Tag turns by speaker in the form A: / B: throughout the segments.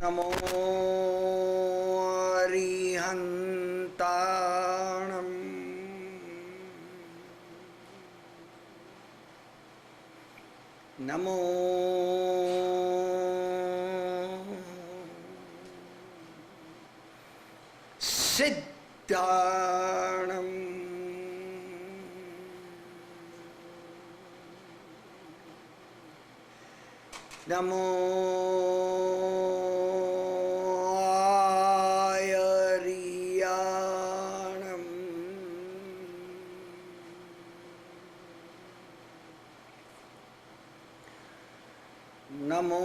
A: નમો અરિહંતાણમ નમો સિદ્ધાણમ નમો આયરિયાણમ નમો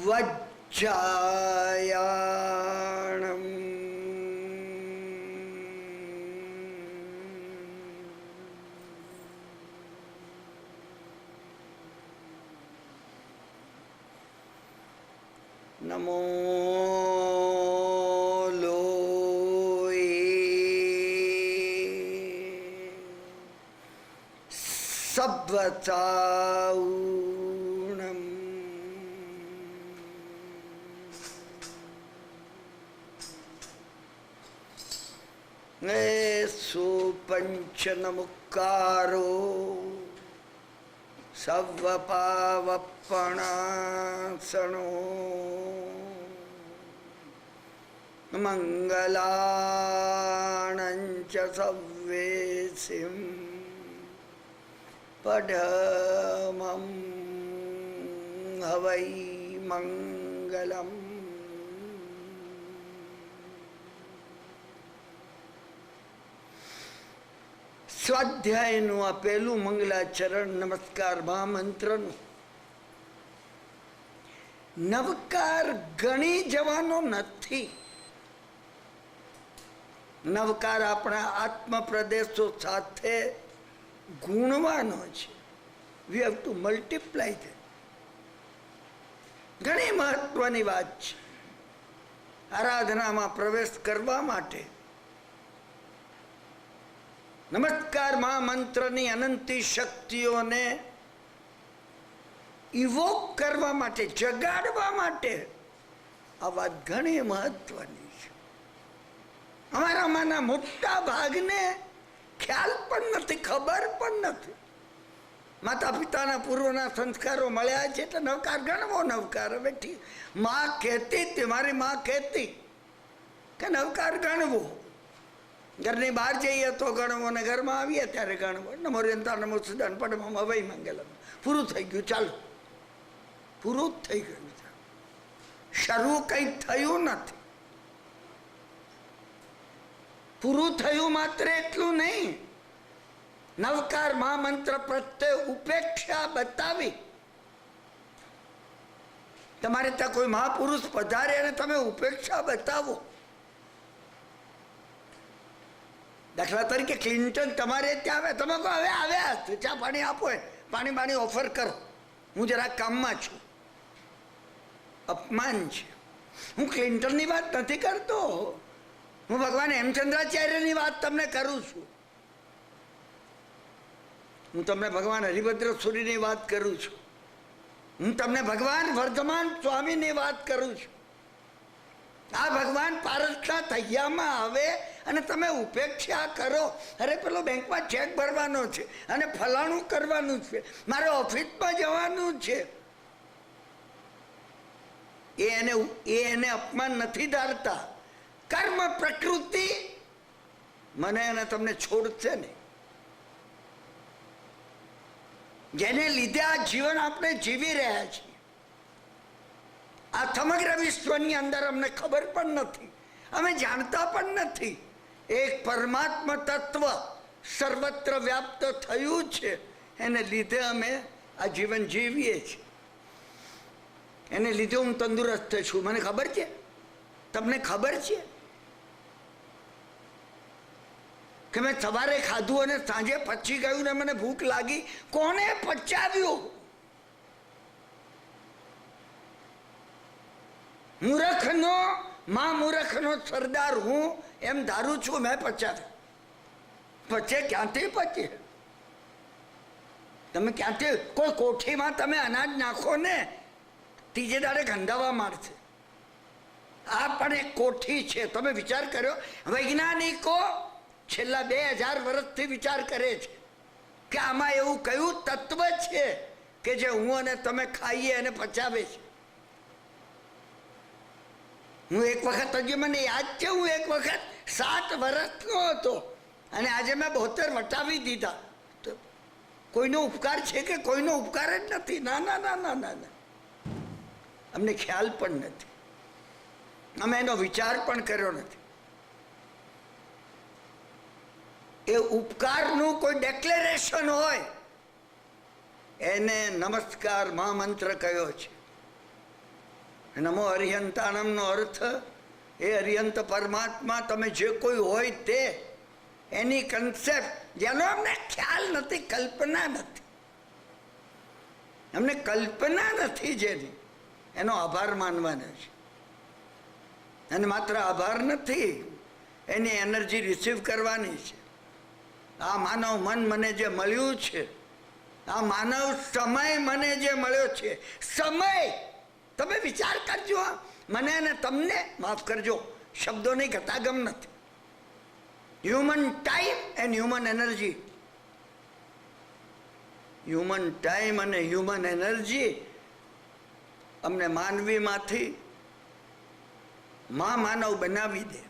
A: વજ્જાયાણમ નમો લોએ સબ્વચાઉણમ સુપંચનમુક્કારો સવ્વપાવપણાસણો મંગલાણંચ સવ્વેસિમ પડમં હવૈ મંગલમ. સ્વાધ્યાયનું આ પહેલું મંગલાચરણ નમસ્કાર મહામંત્રનું. નવકાર ગણી જવાનો નથી. નવકાર આપણા આત્મ પ્રદેશો સાથે ગુણવાનો છે. વી હેવ ટુ મલ્ટીપ્લાય ધેમ. ઘણી મહત્વની વાત છે. આરાધનામાં પ્રવેશ કરવા માટે નમસ્કાર મહામંત્રની અનંતી શક્તિઓને ઇવોક કરવા માટે, જગાડવા માટે આ વાત ઘણી મહત્વની છે. અમારામાંના મોટા ભાગને ખ્યાલ પણ નથી, ખબર પણ નથી. માતા પિતાના પૂર્વના સંસ્કારો મળ્યા છે એટલે નવકાર ગણવો. નવકાર હવે માં કહેતી હતી, મારી માં કહેતી કે નવકાર ગણવો. ઘરની બહાર જઈએ તો ગણવો ને ઘરમાં આવીએ ત્યારે ગણવો. નમો રેંતા નમો સુદાન પડમમ હવૈ મંગલમ. પૂરું થઈ ગયું, ચાલો, પૂરું જ થઈ ગયું. શરૂ કંઈ થયું નથી. પૂરું થયું માત્ર એટલું નહીં, નવકાર મહામંત્ર પ્રત્યે ઉપેક્ષા બતાવી. તમારે ત્યાં કોઈ મહાપુરુષ પધારે અને તમે ઉપેક્ષા બતાવો. દાખલા તરીકે ક્લિન્ટન તમારે ત્યાં આવે, તમે કહો હવે આવ્યા ચા પાણી આપો, પાણી પાણી ઓફર કરો, હું જરાક કામમાં છું. અપમાન છે. હું ક્લિન્ટનની વાત નથી કરતો, હું ભગવાન હેમચંદ્રાચાર્યની વાત તમને કરું છું. હું તમને ભગવાન હરિભદ્ર સુરીની વાત કરું છું. હું તમને ભગવાન વર્ધમાન સ્વામીની વાત કરું છું. આ ભગવાન પારસના થૈયામાં આવે અને તમે ઉપેક્ષા કરો. અરે પેલો બેંકમાં ચેક ભરવાનો છે અને ફલાણું કરવાનું છે, મારે ઓફિસમાં જવાનું છે. એને અપમાન નથી ધારતા. કર્મ પ્રકૃતિ મને અને તમને છોડશે નહીં. જેને લીધે આ જીવન આપણે જીવી રહ્યા છીએ, આ સમગ્ર વિશ્વની અંદર અમને ખબર પણ નથી, અમે જાણતા પણ નથી. એક પરમાત્મા તત્વ સર્વત્ર વ્યાપ્ત થયું છે, એને લીધે અમે આ જીવન જીવીએ છીએ. એને લીધે હું તંદુરસ્ત છું. મને ખબર છે, તમને ખબર છે કે મેં સવારે ખાધું અને સાંજે પચી ગયું ને મને ભૂખ લાગી. કોને પચાવ્યું? મૂર્ખનો માં મૂર્ખનો સરદાર હું એમ ધારું છું. મેં પચાવ્યું. પચે ક્યાંથી પચે? તમે ક્યાંથી કોઈ કોઠીમાં તમે અનાજ નાખો ને ત્રીજે દાડે ગંધાવા માંડશે. આ પણ એક કોઠી છે. તમે વિચાર કર્યો? વૈજ્ઞાનિકો છેલ્લા 2000 વર્ષથી વિચાર કરે છે કે આમાં એવું કયું તત્વ છે કે જે હું અને તમે ખાઈએ અને પચાવે છે. હું એક વખત, હજી મને યાદ છે, હું એક વખત 7 વર્ષનો હતો અને આજે મેં 72 વટાવી દીધા. તો કોઈનો ઉપકાર છે કે કોઈનો ઉપકાર જ નથી. ના ના ના ના ના ના, અમને ખ્યાલ પણ નથી, અમે એનો વિચાર પણ કર્યો નથી. એ ઉપકારનું કોઈ ડેક્લેરેશન હોય એને નમસ્કાર મહામંત્ર કયો છે. નમો હરિહંતાણમનો અર્થ એ હરિહંત પરમાત્મા, તમે જે કોઈ હોય તે, એની કન્સેપ્ટ જેનો અમને ખ્યાલ નથી, કલ્પના નથી, અમને કલ્પના નથી જેની, એનો આભાર માનવાનો છે. અને માત્ર આભાર નથી, એની એનર્જી રિસીવ કરવાની છે. આ માનવ મન મને જે મળ્યું છે, આ માનવ સમય મને જે મળ્યો છે, સમય, તમે વિચાર કરજો. મને અને તમને માફ કરજો, શબ્દોની ગતાગમ નથી. Human time and human energy, human time અને હ્યુમન એનર્જી અમને માનવીમાંથી માનવ બનાવી દે.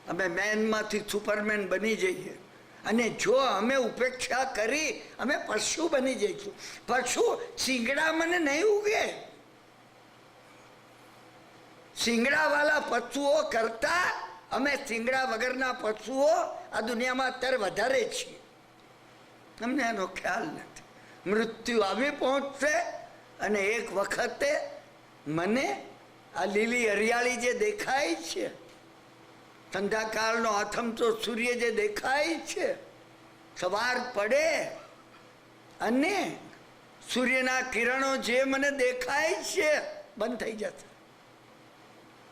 A: અમે મેનમાંથી સુપરમેન બની જઈએ. અને જો અમે ઉપેક્ષા કરી અમે પશુ બની જઈશું. પશુ, શિંગડા મને નહીં ઉગે. શિંગડા વાળા પશુઓ કરતા અમે શિંગડા વગરના પશુઓ આ દુનિયામાં અત્યારે વધારે છીએ. અમને એનો ખ્યાલ નથી. મૃત્યુ આવી પહોંચશે અને એક વખતે મને આ લીલી હરિયાળી જે દેખાય છે, સંધ્યાકાળનો આથમતો સૂર્ય જે દેખાય છે, સવાર પડે અને સૂર્યના કિરણો જે મને દેખાય છે બંધ થઈ જશે.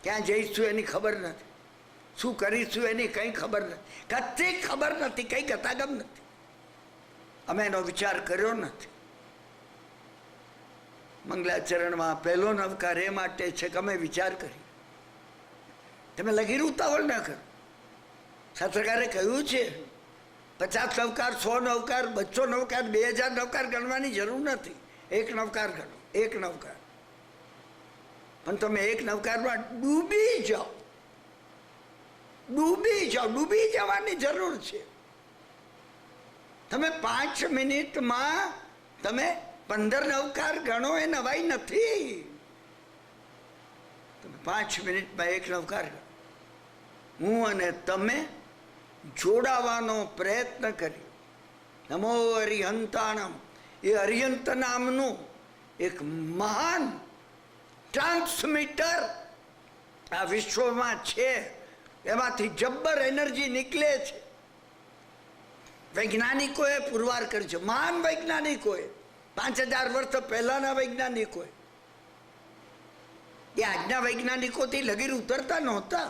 A: ક્યાં જઈશું એની ખબર નથી, શું કરીશું એની કંઈ ખબર નથી, કશી ખબર નથી, કંઈ ગતાગમ નથી. અમે એનો વિચાર કર્યો નથી. મંગલાચરણમાં પહેલો નવકાર એ માટે છે કે અમે વિચાર કરી. તમે લગીર ઉતાવળ ના કરો. શાસ્ત્રકારે કહ્યું છે 50 નવકાર, 100 નવકાર, 200 નવકાર, 2000 નવકાર ગણવાની જરૂર નથી. એક નવકાર ગણો, એક નવકાર. પણ તમે એક નવકારમાં ડૂબી જાઓ, ડૂબી જાઓ, ડૂબી જવાની જરૂર છે. તમે 5 મિનિટમાં તમે 15 નવકાર ગણો એ નવાઈ નથી. તમે 5 મિનિટમાં એક નવકાર ગણો. હું અને તમે જોડાવાનો પ્રયત્ન કરી. નમો હરિહંતાણમ, એ હરિહંત નામનું એક મહાન ટ્રાન્સમીટર આ વિશ્વમાં છે. એમાંથી જબ્બર એનર્જી નીકળે છે. વૈજ્ઞાનિકોએ પુરવાર કર્યો છે, મહાન વૈજ્ઞાનિકોએ, 5000 વર્ષ પહેલાના વૈજ્ઞાનિકોએ. એ આજના વૈજ્ઞાનિકોથી લગીર ઉતરતા નહોતા.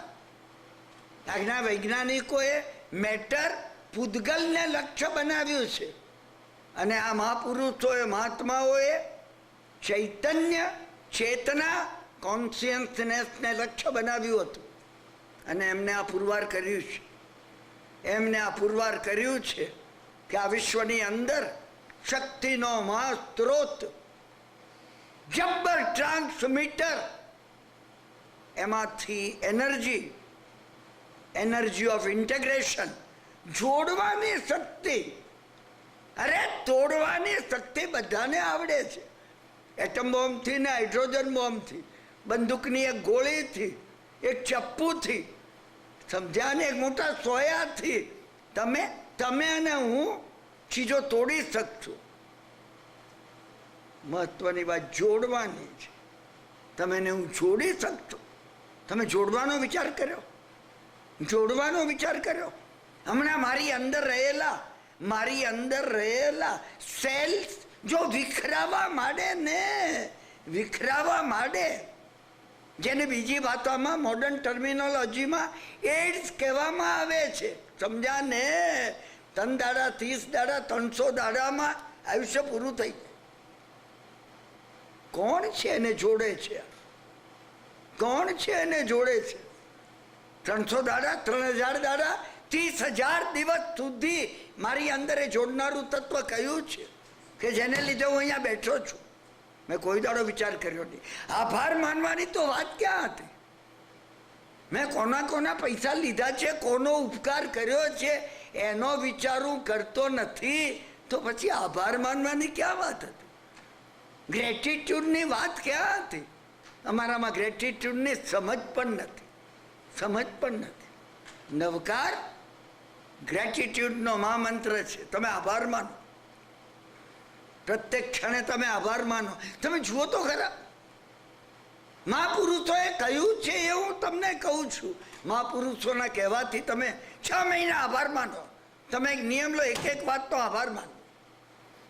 A: આજના વૈજ્ઞાનિકોએ મેટર, પૂતગલને લક્ષ્ય બનાવ્યું છે. અને આ મહાપુરુષોએ, મહાત્માઓએ ચૈતન્ય, ચેતના, કોન્શિયસનેસને લક્ષ્ય બનાવ્યું હતું. અને એમને આ પુરવાર કર્યું છે. એમને આ પુરવાર કર્યું છે કે આ વિશ્વની અંદર શક્તિનો મહાસ્ત્રોત, જબ્બર ટ્રાન્સમીટર, એમાંથી એનર્જી, એનર્જી ઓફ ઇન્ટિગ્રેશન, જોડવાની શક્તિ. અરે તોડવાની શક્તિ બધાને આવડે છે. એટમ બોમ્બથી ને હાઇડ્રોજન બોમ્બથી, બંદૂકની એક ગોળીથી, એક ચપ્પુથી, સમજ્યા ને, એક મોટા સોયાથી તમે અને હું ચીજો તોડી શકશું. મહત્વની વાત જોડવાની છે. તમે ને હું જોડી શકશો. તમે જોડવાનો વિચાર કર્યો? જોડવાનો વિચાર કર્યો? હમણાં મારી અંદર રહેલા સેલ્સ જો વિખરાવા માંડે ને, વિખરાવા માંડે, જેને બીજી ભાષામાં, મોડર્ન ટર્મિનોલોજીમાં એડ્સ કહેવામાં આવે છે, સમજ્યા ને? 3 દાડા 30 દાડા 300 દાડામાં આયુષ્ય પૂરું થઈ જાય. કોણ છે એને જોડે છે? કોણ છે એને જોડે છે? 300 દાડા 3000 દાડા 30,000 દિવસ સુધી મારી અંદર એ જોડનારું તત્વ કયું છે કે જેને લીધે હું અહીંયા બેઠો છું? મેં કોઈ દાડો વિચાર કર્યો નહીં. આભાર માનવાની તો વાત ક્યાં હતી? મેં કોના કોના પૈસા લીધા છે, કોનો ઉપકાર કર્યો છે, એનો વિચારું કરતો નથી, તો પછી આભાર માનવાની ક્યાં વાત હતી? ગ્રેટિટ્યુડની વાત ક્યાં હતી? અમારામાં ગ્રેટિટ્યુડની સમજ પણ નથી. સમજ પણ નથી. નવકાર ગ્રેટિટ્યુડનો મહામંત્ર છે. તમે આભાર માનો, પ્રત્યેક ક્ષણે તમે આભાર માનો. તમે જુઓ તો ખરા, મહાપુરુષોએ કહ્યું છે એ હું તમને કહું છું. મહાપુરુષોના કહેવાથી તમે 6 મહિના આભાર માનો. તમે એક નિયમ લો, એક વાતનો આભાર માનો.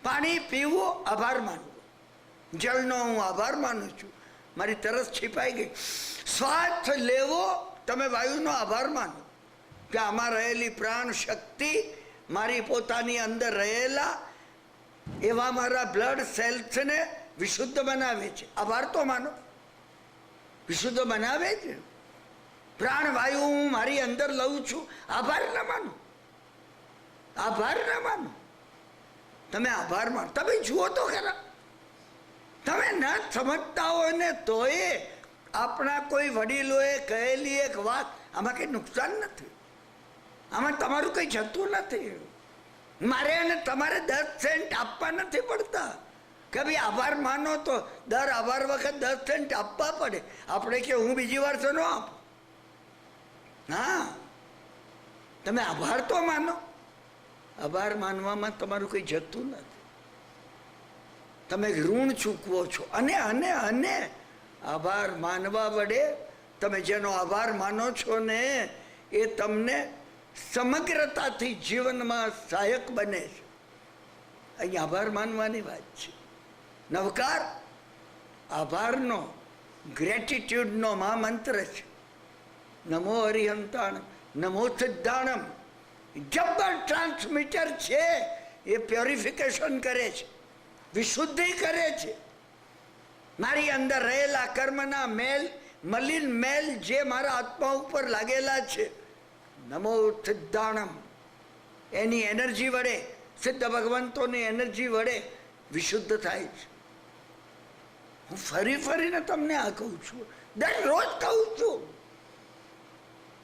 A: પાણી પીવું, આભાર માનવો. જળનો હું આભાર માનું છું, મારી તરસ છીપાઈ ગઈ. શ્વાસ લેવો, તમે વાયુનો આભાર માનો કે આમાં રહેલી પ્રાણ શક્તિ મારી પોતાની અંદર રહેલા એવા મારા બ્લડ સેલ્સને વિશુદ્ધ બનાવે છે. આભાર તો માનો, વિશુદ્ધ બનાવે છે. પ્રાણવાયુ હું મારી અંદર લઉં છું, આભાર ના માનો, આભાર ના માનો. તમે આભાર માનો. તમે જુઓ તો ખરા, તમે ન સમજતા હોય ને તોય આપણા કોઈ વડીલોએ કહેલી એક વાત, આમાં કંઈ નુકસાન નથી, આમાં તમારું કંઈ જતું નથી. મારે અને તમારે 10 સેન્ટ આપવા નથી પડતા કે ભાઈ આભાર માનો તો દર આભાર વખત 10 સેન્ટ આપવા પડે. આપણે કે હું બીજી વાર તો ન આપું. હા, તમે આભાર તો માનો. આભાર માનવામાં તમારું કંઈ જતું નથી. તમે ઋણ ચૂકવો છો. અને અને અને આભાર માનવા વડે તમે જેનો આભાર માનો છો ને એ તમને સમગ્રતાથી જીવનમાં સહાયક બને છે. અહીં આભાર માનવાની વાત છે. નવકાર આભારનો, ગ્રેટિટ્યુડનો મહામંત્ર છે. નમો હરિહંતાણમ, નમો સિદ્ધાણમ. જબર ટ્રાન્સમીટર છે. એ પ્યોરિફિકેશન કરે છે, વિશુદ્ધિ કરે છે. મારી અંદર રહેલા કર્મના મેલ, મલિન મેલ જે મારા આત્મા ઉપર લાગેલા છે, નમો સિદ્ધાણમ, એની એનર્જી વડે, સિદ્ધ ભગવંતોની એનર્જી વડે વિશુદ્ધ થાય છે. હું ફરી ફરીને તમને આ કહું છું, દરરોજ કહું છું.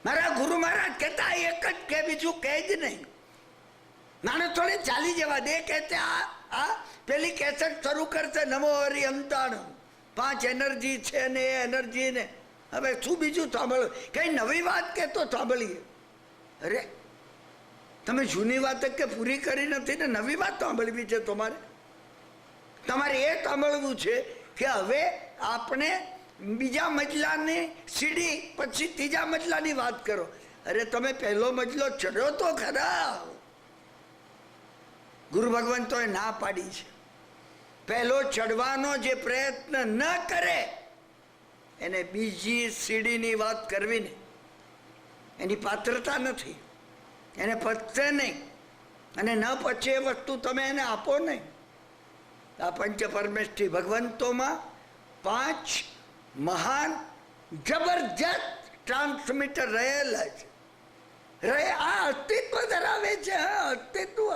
A: મારા ગુરુ મહારાજ કહેતા એક જ કે, બીજું કહે જ નહીં. માણસોને ચાલી જવા દે. કે આ પેલી કેસેટ શરૂ કરશે, નમો હરિહંતાણમ, 5 એનર્જી છે ને એ એનર્જી ને હવે શું બીજું સાંભળો? કઈ નવી વાત કહેતો સાંભળીએ. અરે તમે જૂની વાત કે પૂરી કરી નથી ને નવી વાત સાંભળવી છે તમારે. તમારે એ સાંભળવું છે કે હવે આપણે બીજા મજલાની સીડી, પછી ત્રીજા મજલાની વાત કરો. અરે તમે પહેલો મજલો ચડ્યો તો ખરા. ગુરુ ભગવંતોએ ના પાડી છે. પહેલો ચડવાનો જે પ્રયત્ન ન કરે એને બીજી સીડીની વાત કરવી ને એની પાત્રતા નથી. એને પચશે નહીં, અને ન પચે એ વસ્તુ તમે એને આપો નહીં. આ પંચ પરમેષ્ઠી ભગવંતોમાં 5 મહાન જબરજસ્ત ટ્રાન્સમીટર રહેલા છે. આ અસ્તિત્વ ધરાવે છે. હા, અસ્તિત્વ.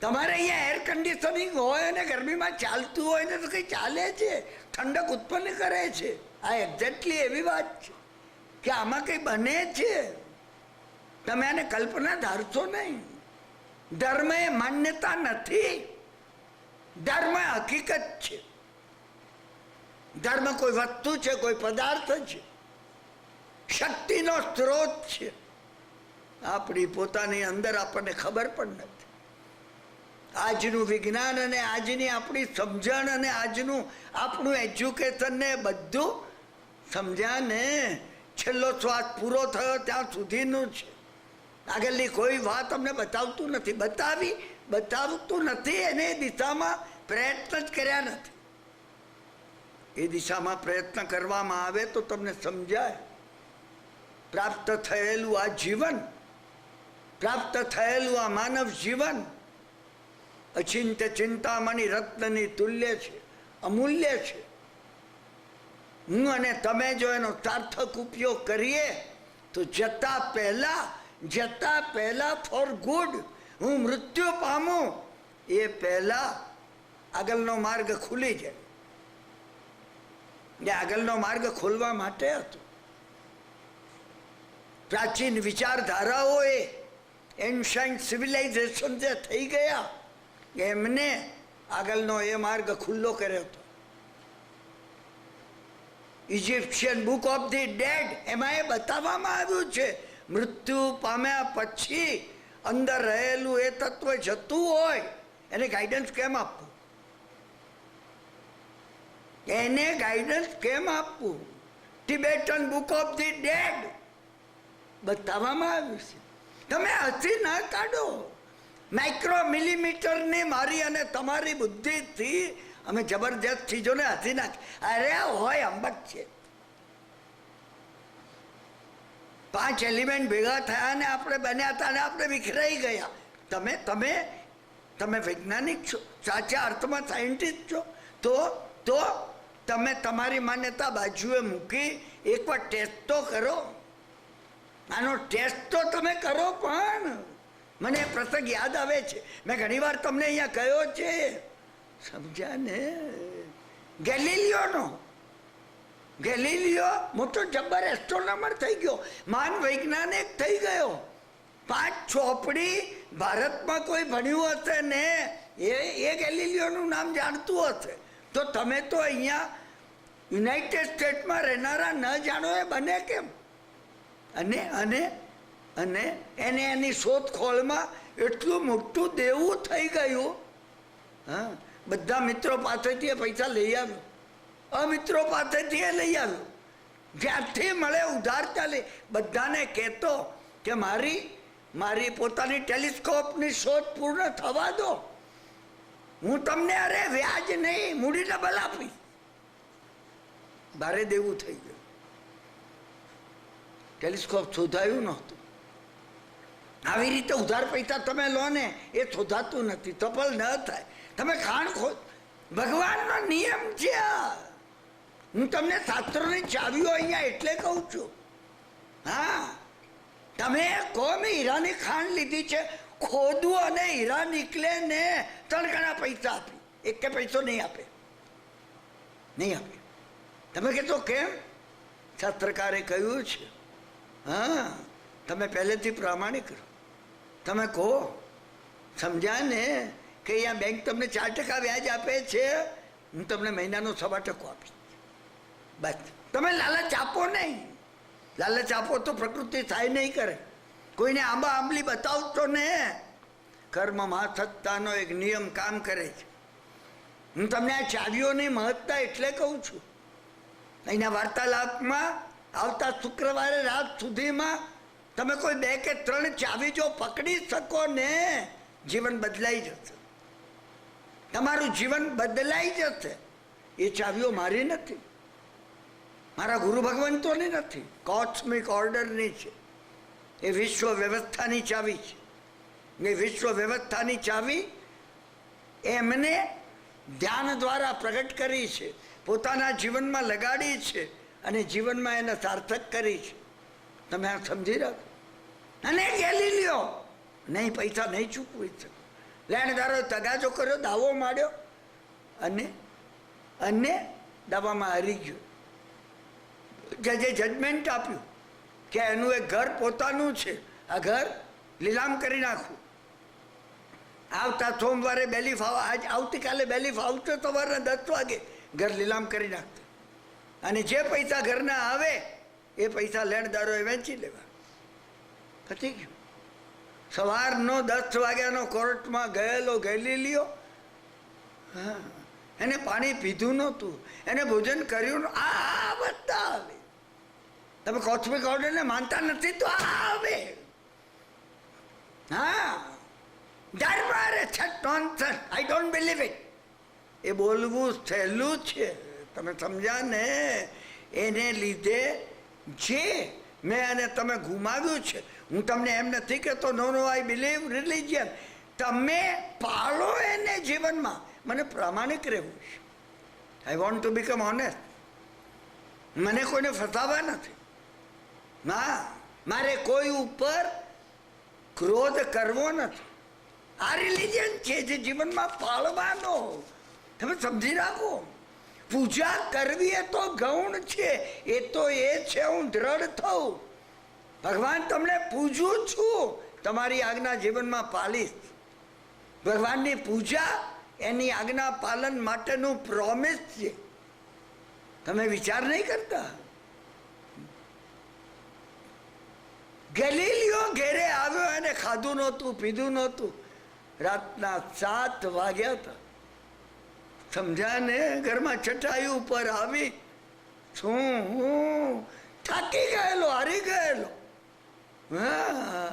A: તમારે અહીંયા એર કન્ડિશનિંગ હોય અને ગરમીમાં ચાલતું હોય ને તો કંઈ ચાલે છે, ઠંડક ઉત્પન્ન કરે છે. આ એક્ઝેક્ટલી એવી વાત છે કે આમાં કંઈ બને છે. તમે આને કલ્પના ધારશો નહીં. ધર્મ એ માન્યતા નથી, ધર્મ હકીકત છે. ધર્મ કોઈ વસ્તુ છે, કોઈ પદાર્થ છે, શક્તિનો સ્ત્રોત છે. આપણી પોતાની અંદર આપણને ખબર પણ નથી. આજનું વિજ્ઞાન અને આજની આપણી સમજણ અને આજનું આપણું એજ્યુકેશન ને બધું સમજ્યા ને છેલ્લો શ્વાસ પૂરો થયો ત્યાં સુધીનું છે. આગળની કોઈ વાત અમને બતાવતું નથી. બતાવતું નથી. એને દિશામાં પ્રયત્ન જ કર્યા નથી. એ દિશામાં પ્રયત્ન કરવામાં આવે તો તમને સમજાય. પ્રાપ્ત થયેલું આ જીવન પ્રાપ્ત થયેલું આ માનવ જીવન અચિંત્ય ચિંતામણી રત્નની તુલ્ય છે, અમૂલ્ય છે. હું અને તમે જો એનો સાર્થક ઉપયોગ કરીએ તો જતા પહેલા ફોર ગુડ, હું મૃત્યુ પામું એ પહેલા આગળનો માર્ગ ખુલી જાય. એ આગળનો માર્ગ ખોલવા માટે હતો. પ્રાચીન વિચારધારાઓએ એન્શન્ટ સિવિલાઇઝેશન જે થઈ ગયા એમને આગળનો એ માર્ગ ખુલ્લો કર્યો હતો. Egyptian book of the dead એમાં એ બતાવવામાં આવ્યું છે મૃત્યુ પામ્યા પછી અંદર રહેલું એ તત્વ જતું હોય એને ગાઈડન્સ કેમ આપવું, એને ગાઈડન્સ કેમ આપવું. ટિબેટન બુક ઓફ ધી ડેડ બતાવવામાં આવ્યું છે. તમે હસી ના કાઢો. માઇક્રો મિલીમીટરની મારી અને તમારી બુદ્ધિથી અમે જબરજસ્ત ચીજોને હસી નાખ. અરે હોય અંબક છે. 5 એલિમેન્ટ ભેગા થયા ને આપણે બન્યા હતા ને આપણે વિખરાઈ ગયા. તમે વૈજ્ઞાનિક છો, સાચા અર્થમાં સાયન્ટિસ્ટ છો, તો તમે તમારી માન્યતા બાજુએ મૂકી એકવાર ટેસ્ટ તો કરો. આનો ટેસ્ટ તો તમે કરો. પણ મને પ્રસંગ યાદ આવે છે, મેં ઘણી વાર તમને અહીંયા કહ્યો છે, સમજ્યા ને? ગેલીલિયો મોટો જબ્બર એસ્ટ્રોનોમર થઈ ગયો, માન વૈજ્ઞાનિક થઈ ગયો. 5 ચોપડી ભારતમાં કોઈ ભણ્યું હશે ને એ ગેલીલિયોનું નામ જાણતું હશે. તો તમે તો અહીંયા યુનાઇટેડ સ્ટેટ્સમાં રહેનારા ન જાણો એ બને કેમ? અને એને એની શોધખોળમાં એટલું મોટું દેવું થઈ ગયું. હા, બધા મિત્રો પાસેથી પૈસા લઈ આવ્યો, અમિત્રો પાસેથી એ લઈ આવ્યો, જ્યાંથી મળે ઉધાર ચાલે. બધાને કહેતો કે મારી પોતાની ટેલિસ્કોપની શોધ પૂર્ણ થવા દો, હું તમને અરે વ્યાજ નહીં મૂડી ડબલ આપીશ. ભારે દેવું થઈ ગયું. ટેલિસ્કોપ શોધાયું નહોતું. આવી રીતે ઉધાર પૈસા તમે લો ને એ શોધાતું નથી, સફળ ન થાય. તમે ખાણ ખોદ, ભગવાનનો નિયમ છે. હું તમને શાસ્ત્રોની ચાવીઓ અહીંયા એટલે કહું છું. હા, તમે કહો મેં હીરાની ખાણ લીધી છે, ખોદવું અને હીરા નીકળે ને 3 ગણા પૈસા આપી, એક પૈસો નહીં આપે. તમે કહેતો કેમ? શાસ્ત્રકારે કહ્યું છે. હા, તમે પહેલેથી પ્રામાણિક રહો. તમે કહો, સમજ્યા ને, કે અહીંયા બેંક તમને 4% વ્યાજ આપે છે, હું તમને મહિનાનો 1.25% આપીશ. બસ તમે લાલચ આપો નહીં. લાલચ આપો તો પ્રકૃતિ થાય નહીં કરે. કોઈને આંબલી બતાવતો ને, કર્મમાં સત્તાનો એક નિયમ કામ કરે છે. હું તમને આ ચાવીઓની મહત્તા એટલે કહું છું. અહીંના વાર્તાલાપમાં આવતા શુક્રવારે રાત સુધીમાં તમે કોઈ 2 કે 3 ચાવી જો પકડી શકો ને, જીવન બદલાઈ જશે. તમારું જીવન બદલાઈ જશે. એ ચાવીઓ મારી નથી, મારા ગુરુ ભગવંતોની નથી, કોસ્મિક ઓર્ડરની છે. એ વિશ્વ વ્યવસ્થાની ચાવી છે. એ વિશ્વ વ્યવસ્થાની ચાવી એમને ધ્યાન દ્વારા પ્રગટ કરી છે, પોતાના જીવનમાં લગાડી છે અને જીવનમાં એને સાર્થક કરી છે. તમે આ સમજી રાખો. અને ગેલીલિયો નહીં, પૈસા નહીં ચૂકવી શકો. લેણદારો તગાજો કર્યો, દાવો માંડ્યો અને દાવામાં હારી ગયો. જજે જજમેન્ટ આપ્યું કે એનું એક ઘર પોતાનું છે, આ ઘર લીલામ કરી નાખવું. આવતા સોમવારે બેલીફ આવતીકાલે બેલીફ આવતો સવારના 10 વાગે ઘર લીલામ કરી નાખતો. અને જે પૈસા ઘરના આવે એ પૈસા લેણદારોએ વેચી લેવા. પતી ગયું. સવારનો 10 વાગ્યાનો કોર્ટમાં ગયેલો ગેલીલિયો, હા, એને પાણી પીધું નહોતું, એને ભોજન કર્યું. આ બધા આવે. તમે કોસ્મિક ઓર્ડરને માનતા નથી તો આ આવે. હા, આઈ ડોન્ટ બિલીવ ઇટ. એ બોલવું સહેલું છે. તમે સમજ્યા ને? એને લીધે જે મેં અને તમે ગુમાવ્યું છે, હું તમને એમ નથી કહેતો નો નો આઈ બિલીવ રિલિજિયન, તમે પાળો એને જીવનમાં. મને પ્રામાણિક રહેવું છે. I want to become honest. મને કોઈને ફસાવા નથી. ના, મારે કોઈ ઉપર ક્રોધ કરવો નથી. આ રિલિજન છે જે જીવનમાં પાળવાનો. તમે સમજી રાખો. પૂજા કરવી એ તો ગૌણ છે. એ તો એ છે હું દ્રઢ થઉં. ભગવાન તમને પૂજું છું, તમારી આજ્ઞા જીવનમાં પાલીશ. ભગવાનની પૂજા એની આજ્ઞા પાલન માટેનું પ્રોમિસ છે. તમે વિચાર નહીં કરતા. ગલીલિયો ઘેરે આવ્યો, એને ખાધું નહોતું, પીધું નહોતું. રાતના 7 વાગ્યા હતા. સમજ્યા ને? ઘરમાં ચટાઈ ઉપર આવી, હું થાકી ગયેલો, હારી ગયેલો. હા,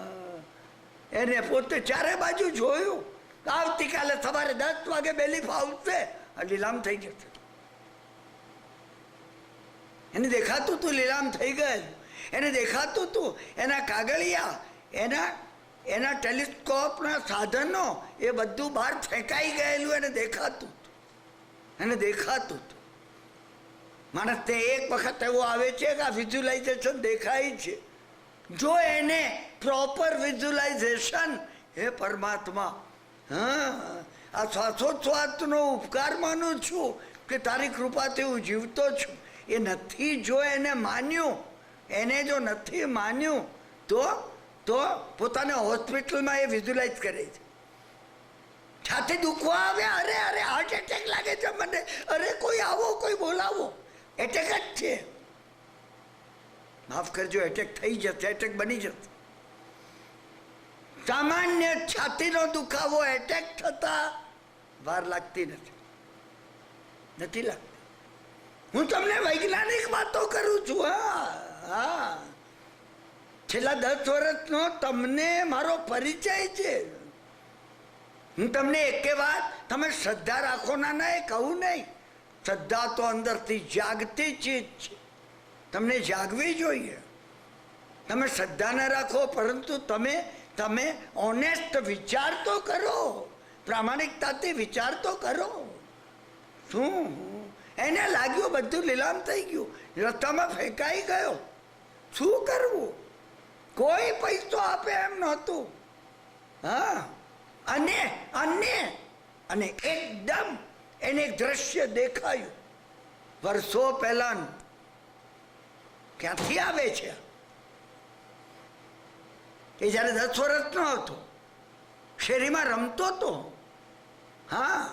A: એને પોતે ચારે બાજુ જોયું. આવતીકાલે સવારે 10 વાગે બેલીફ આવશે, લીલામ થઈ જશે. એને દેખાતું તું લીલામ થઈ ગયેલું. એને દેખાતું તું એના કાગળિયા, એના ટેલિસ્કોપના સાધનો એ બધું બહાર ફેંકાઈ ગયેલું. એને દેખાતું હતું. એને દેખાતું હતું. માણસ તે એક વખત એવો આવે છે કે આ વિઝ્યુલાઇઝેશન દેખાય છે. જો એને પ્રોપર વિઝ્યુલાઇઝેશન, હે પરમાત્મા, હા, આ શ્વાસોચ્છ્વાસનો ઉપકાર માનું છું કે તારી કૃપાથી હું જીવતો છું. એ નથી જો એને માન્યું, એને જો નથી માન્યું તો પોતાને હોસ્પિટલમાં એ વિઝ્યુલાઇઝ કરે છે. છાતી દુખવા આવે, અરે અરે હાર્ટ એટેક લાગે છે મને, અરે કોઈ આવો, કોઈ બોલાવો. એટેક જ છે. માફ કરજો, એટેક થઈ જશે, એટેક બની જશે. સામાન્ય છાતીનો દુખાવો એટેક થતા વાર લાગતી નથી લાગતી. હું તમને વૈજ્ઞાનિક વાતો કરું છું. હા, છેલ્લા 10 વર્ષનો તમને મારો પરિચય છે. હું તમને એકે વાત, તમે શ્રદ્ધા રાખો ના એ કહું નહીં. શ્રદ્ધા તો અંદરથી જાગતી ચીજ છે. તમને જાગવી જોઈએ. તમે શ્રદ્ધા ન રાખો, પરંતુ તમે ઓનેસ્ટ વિચાર તો કરો, પ્રામાણિકતાથી વિચાર તો કરો. શું એને લાગ્યું બધું લીલામ થઈ ગયું, રસ્તામાં ફેંકાઈ ગયો. શું કરવું? કોઈ પૈસો આપે એમ નહોતું. હા, અને એકદમ એને એક દ્રશ્ય દેખાયું. વર્ષો પહેલાનું. ક્યાંથી આવે છે? એ જ્યારે 10 વર્ષનો હતો, શેરીમાં રમતો હતો. હા,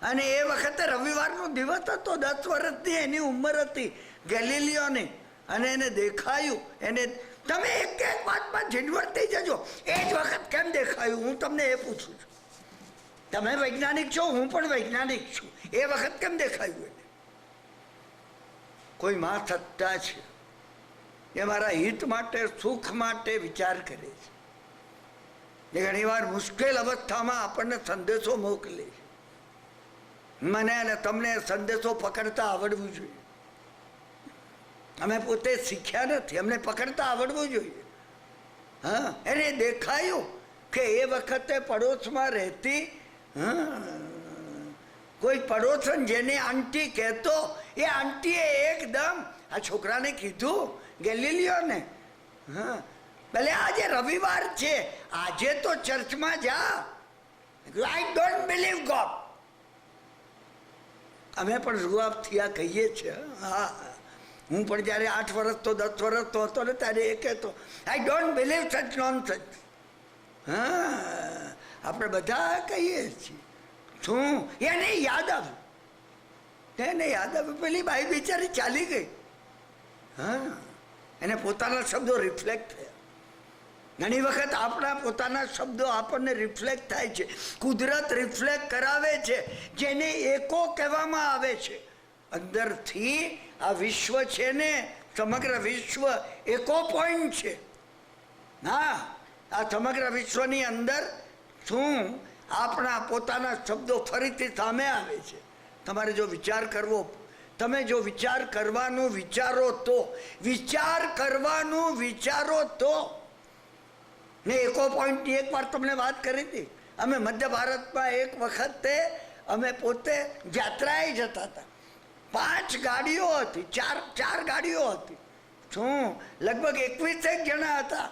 A: અને એ વખતે રવિવારનો દિવસ હતો. 10 વર્ષની એની ઉંમર હતી ગેલિલિયોની. અને એને દેખાયું. એને તમે એક વાતમાં ઝીંડવટ થઈ જજો. એ જ વખત કેમ દેખાયું, હું તમને એ પૂછું છું. તમે વૈજ્ઞાનિક છો, હું પણ વૈજ્ઞાનિક છું. એ વખત કેમ દેખાયું? એને કોઈ માં સત્તા છે, એ મારા હિત માટે, સુખ માટે વિચાર કરે છે. એ ઘણી વાર મુશ્કેલ અવસ્થામાં આપણને સંદેશો મોકલે છે. મને અને તમને સંદેશો પકડતા આવડવું જોઈએ. અમે પોતે શીખ્યા નથી, અમને પકડતા આવડવું જોઈએ. હા, એને દેખાયું કે એ વખતે પડોશમાં રહેતી કોઈ પડોશન જેને આંટી કહેતો, એ આંટીએ એકદમ આ છોકરાને કીધું, ગેલિલિયોને, હા, ભલે આજે રવિવાર છે, આજે તો ચર્ચમાં જા. I don't believe God. અમે પણ રૂઆબ થયા કહીએ છીએ. હા, હું પણ જ્યારે 8 વર્ષ તો 10 વર્ષનો હતો ને ત્યારે એ કહેતો, આઈ ડોન્ટ બિલીવ સચ નોનસેન્સ. હા, આપણે બધા કહીએ છીએ. શું એને યાદ આવ્યું, પેલી બાઈ બિચારી ચાલી ગઈ. હા, એને પોતાના શબ્દો રિફ્લેક્ટ થયા. ઘણી વખત આપણા પોતાના શબ્દો આપણને રિફ્લેક્ટ થાય છે. કુદરત રિફ્લેક્ટ કરાવે છે, જેને એકો કહેવામાં આવે છે. અંદરથી આ વિશ્વ છે ને, સમગ્ર વિશ્વ એકો પોઈન્ટ છે. હા, આ સમગ્ર વિશ્વની અંદર શું આપણા પોતાના શબ્દો ફરીથી સામે આવે છે. તમારે જો વિચાર કરવો, તમે જો વિચાર કરવાનું વિચારો તો ને એકો પોઈન્ટની એક વાર તમને વાત કરી હતી. અમે મધ્ય ભારતમાં એક વખતે અમે પોતે યાત્રાએ જતા હતા. 5 ગાડીઓ હતી, ચાર ગાડીઓ હતી. શું લગભગ 21 જણા હતા.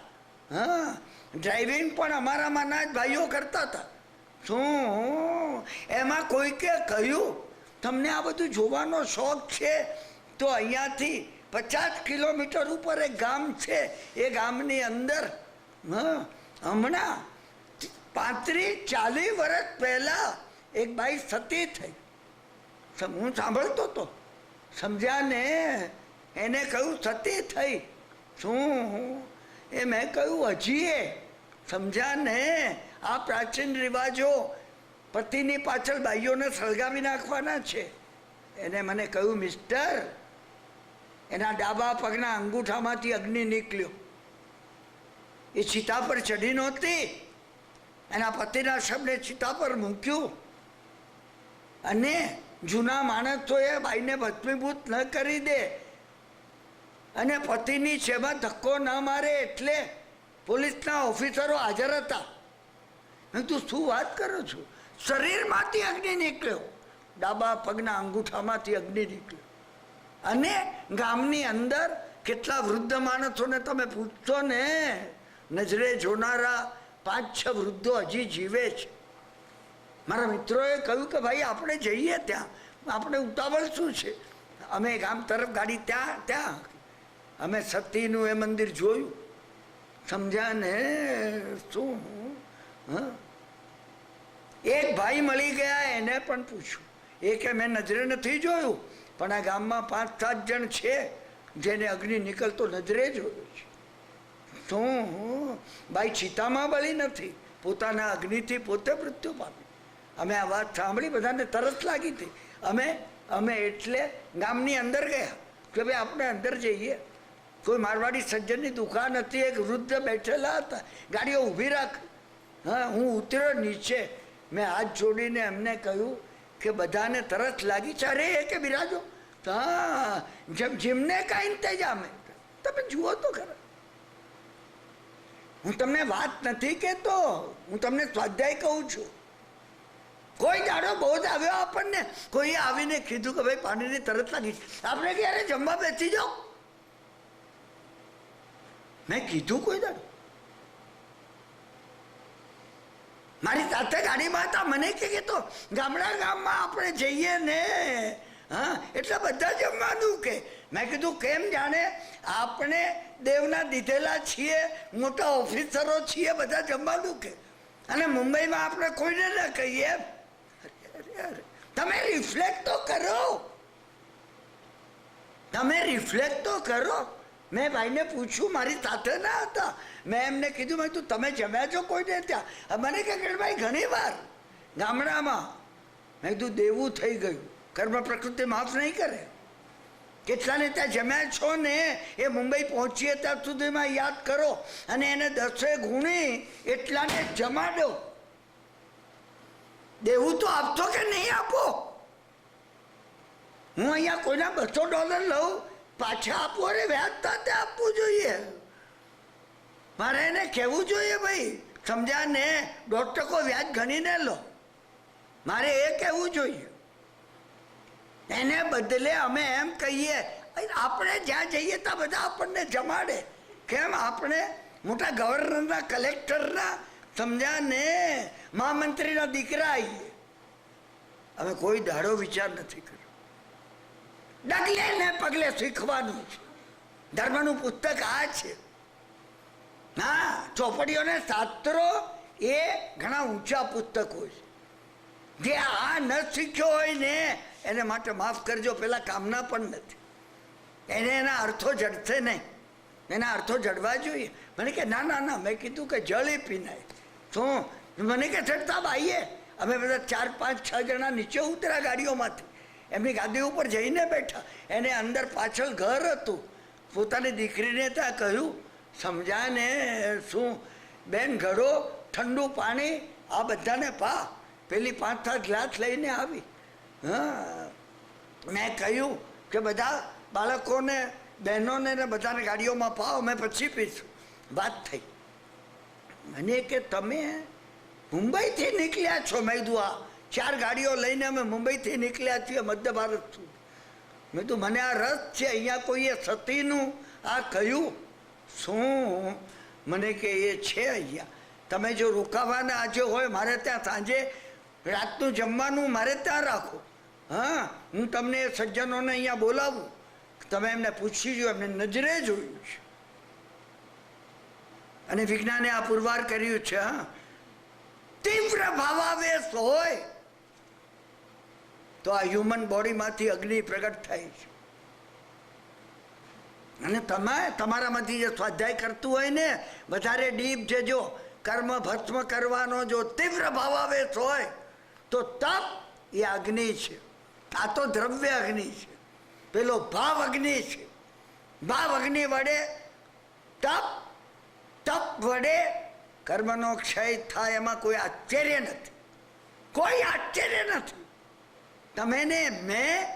A: હા, ડ્રાઇવિંગ પણ અમારામાંના જ ભાઈઓ કરતા હતા. શું એમાં કોઈકે કહ્યું તમને આ બધું જોવાનો શોખ છે તો અહીંયાથી 50 કિલોમીટર ઉપર એક ગામ છે, એ ગામની અંદર હમણાં 35-40 વર્ષ પહેલા એક બાઈ સતી થઈ. હું સાંભળતો હતો, સમજ્યા ને? એને કહ્યું સતી થઈ. શું એ મેં કહ્યું હજી સમજ્યા ને? આ પ્રાચીન રિવાજો પતિની પાછળ બાઈઓને સળગાવી નાખવાના છે. એને મને કહ્યું મિસ્ટર, એના ડાબા પગના અંગૂઠામાંથી અગ્નિ નીકળ્યો. એ ચિતા પર ચડી નહોતી, એના પતિના શબને ચિતા પર મૂક્યું અને જૂના માણસોએ બાઈને ભસ્મીભૂત ન કરી દે અને પતિની સેવા ધક્કો ન મારે એટલે પોલીસના ઓફિસરો હાજર હતા. તું શું વાત કરો છો? શરીરમાંથી અગ્નિ નીકળ્યો, ડાબા પગના અંગૂઠામાંથી અગ્નિ નીકળ્યો. અને ગામની અંદર કેટલા વૃદ્ધ માણસોને તમે પૂછશો ને, નજરે જોનારા 5-6 વૃદ્ધો હજી જીવે છે. મારા મિત્રોએ કહ્યું કે ભાઈ આપણે જઈએ ત્યાં, આપણે ઉતાવળ શું છે? અમે ગામ તરફ ગાડી ત્યાં અમે સતીનું એ મંદિર જોયું. સમજ્યા ને? શું એક ભાઈ મળી ગયા, એને પણ પૂછ્યું. એ કે મેં નજરે નથી જોયું, પણ આ ગામમાં 5-7 જણ છે જેને અગ્નિ નીકળતો નજરે જોયો છે. શું બાઈ ચિતામાં બળી નથી, પોતાના અગ્નિથી પોતે મૃત્યુ પામી. અમે આ વાત સાંભળી, બધાને તરસ લાગી હતી. અમે એટલે ગામની અંદર ગયા કે ભાઈ આપણે અંદર જઈએ. કોઈ મારવાડી સજ્જનની દુકાન હતી, એક વૃદ્ધ બેઠેલા હતા, ગાડીઓ ઊભી રાખ. હા, હું ઉતર્યો નીચે, મેં હાથ જોડીને એમને કહ્યું કે બધાને તરસ લાગી છે. અરે એ કે બિરાજો, હા જીમને કાંઈ ઇંતજામ, તમે જુઓ તો ખરા. હું તમને વાત નથી કહેતો, હું તમને સ્વાધ્યાય કહું છું. કોઈ દાડો બહુ જ આવ્યો આપણને, કોઈ આવીને કીધું કે ભાઈ પાણીની તરસ લાગી, આપણે ક્યારે જમવા બેસી જાઓ? મેં કીધું કોઈ દાડો? મારી સાથે ગાડીમાં હતા, મને કે તો ગામમાં આપણે જઈએ ને, હા એટલે બધા જમવાનું કે. મેં કીધું કેમ? જાણે આપણે દેવના દીધેલા છીએ, મોટા ઓફિસરો છીએ, બધા જમવાનું કે. અને મુંબઈમાં આપણે કોઈને ના કહીએ. તમે રિફ્લેક્ટ તો કરો, તમે રિફ્લેક્ટ તો કરો. મેં ભાઈને પૂછ્યું, મારી સાથે ના હતા, મેં એમને કીધું મેં તું તમે જમ્યા છો કોઈને ત્યાં? મને કે ભાઈ ઘણી વાર ગામડામાં. મેં કીધું દેવું થઈ ગયું, કર્મ પ્રકૃતિ માફ નહીં કરે. કેટલાને ત્યાં જમ્યા છો ને, એ મુંબઈ પહોંચીએ ત્યાં સુધીમાં યાદ કરો અને એને 10 ગુણી એટલાને જમાડો. દેવું તો આપશો કે નહીં આપો? હું અહીંયા કોઈના $200 લઉં, પાછા આપો રે, વ્યાજ સાથે આપવું જોઈએ. મારે એને કહેવું જોઈએ ભાઈ, સમજ્યા ને? 1.5% વ્યાજ ગણીને લો, મારે એ કહેવું જોઈએ. એને બદલે અમે એમ કહીએ, આપણે જ્યાં જઈએ ત્યાં બધા આપણને જમાડે. કેમ? આપણે મોટા ગવર્નરના, કલેક્ટરના, સમજ્યા ને, મહામંત્રીના દીકરા આવીએ. હવે કોઈ દાડો વિચાર નથી કર્યો. ડગલે ને પગલે શીખવાનું છે. ધર્મનું પુસ્તક આ છે. હા, ચોપડીઓને શાસ્ત્રો એ ઘણા ઊંચા પુસ્તકો છે. જે આ ન શીખ્યો હોય ને એને માટે માફ કરજો, પેલા કામના પણ નથી. એના અર્થો જડશે નહીં, એના અર્થો જડવા જોઈએ. મને કે ના ના ના, મેં કીધું કે જળી પીનાય. શું? મને કે ચડતા આવીએ. અમે બધા 4-5-6 જણા નીચે ઉતર્યા ગાડીઓમાંથી, એમની ગાદી ઉપર જઈને બેઠા. એને અંદર પાછળ ઘર હતું, પોતાની દીકરીને ત્યાં કહ્યું, સમજાય ને? શું બેન, ઘડો ઠંડુ પાણી આ બધાને પા. પેલી 5-7 ગ્લાસ લઈને આવી. હા, મેં કહ્યું કે બધા બાળકોને, બહેનોને ને બધાને ગાડીઓમાં પાવ, મેં પછી પીશું. વાત થઈ. મને કે તમે મુંબઈથી નીકળ્યા છો? મેં કીધું આ 4 ગાડીઓ લઈને અમે મુંબઈથી નીકળ્યા છીએ મધ્ય ભારત સુધી. મેં કીધું મને આ રસ છે, અહીંયા કોઈએ સતીનું આ કહ્યું શું? મને કે એ છે અહીંયા, તમે જો રોકાવાના આજે હોય મારે ત્યાં સાંજે રાતનું જમવાનું મારે ત્યાં રાખો. હા, હું તમને એ સજ્જનોને અહીંયા બોલાવું, તમે એમને પૂછી જો, એમને નજરે જોયું છે. અને વિજ્ઞાને આ પુરવાર કર્યું છે. તીવ્ર ભાવાવેશ હોય તો આ હ્યુમન બોડીમાંથી અગ્નિ પ્રગટ થાય છે. અને તમે તમારામાંથી જે સ્વાધ્યાય કરતું હોય ને વધારે ડીપ છે, જો કર્મ ભસ્મ કરવાનો જો તીવ્ર ભાવાવેશ હોય તો તપ એ અગ્નિ છે. આ તો દ્રવ્ય અગ્નિ છે, પેલો ભાવ અગ્નિ છે. ભાવ અગ્નિ વડે તપ, તપ વડે કર્મનો ક્ષય થાય, એમાં કોઈ આશ્ચર્ય નથી, કોઈ આશ્ચર્ય નથી. તમે ને મેં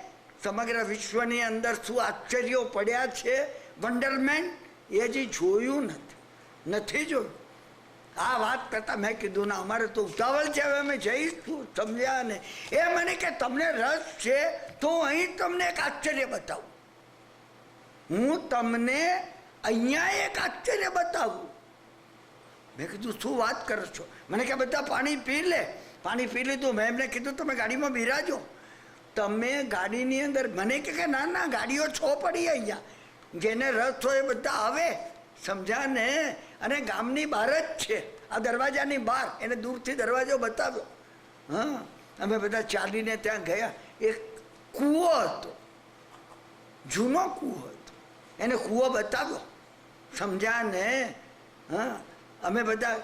A: સમગ્ર વિશ્વની અંદર શું આશ્ચર્યો પડ્યા છે, વન્ડરમેન્ટ, એ હજી જોયું નથી જોયું. આ વાત કરતા મેં કીધું ના અમારે તો ઉતાવળ છે, હવે અમે જઈશું, સમજ્યા ને? એ મને કે તમને રસ છે તો અહીં તમને એક આશ્ચર્ય બતાવું. હું તમને અહીંયા એક આશ્ચર્ય બતાવું. મેં કીધું શું વાત કરો છો? મને કે બધા પાણી પી લે. પાણી પી લીધું. મેં એમને કીધું તમે ગાડીમાં બિરાજો, તમે ગાડીની અંદર. મને કે ના ના, ગાડીઓ 6 પડી અહીંયા, જેને રસ હોય એ બધા આવે, સમજ્યા ને? અને ગામની બહાર જ છે, આ દરવાજાની બહાર. એને દૂરથી દરવાજો બતાવ્યો. હા, અમે બધા ચાલીને ત્યાં ગયા. એક કૂવો હતો, જૂનો કૂવો હતો, એને કૂવો બતાવ્યો, સમજ્યા ને? હા, અમે બધા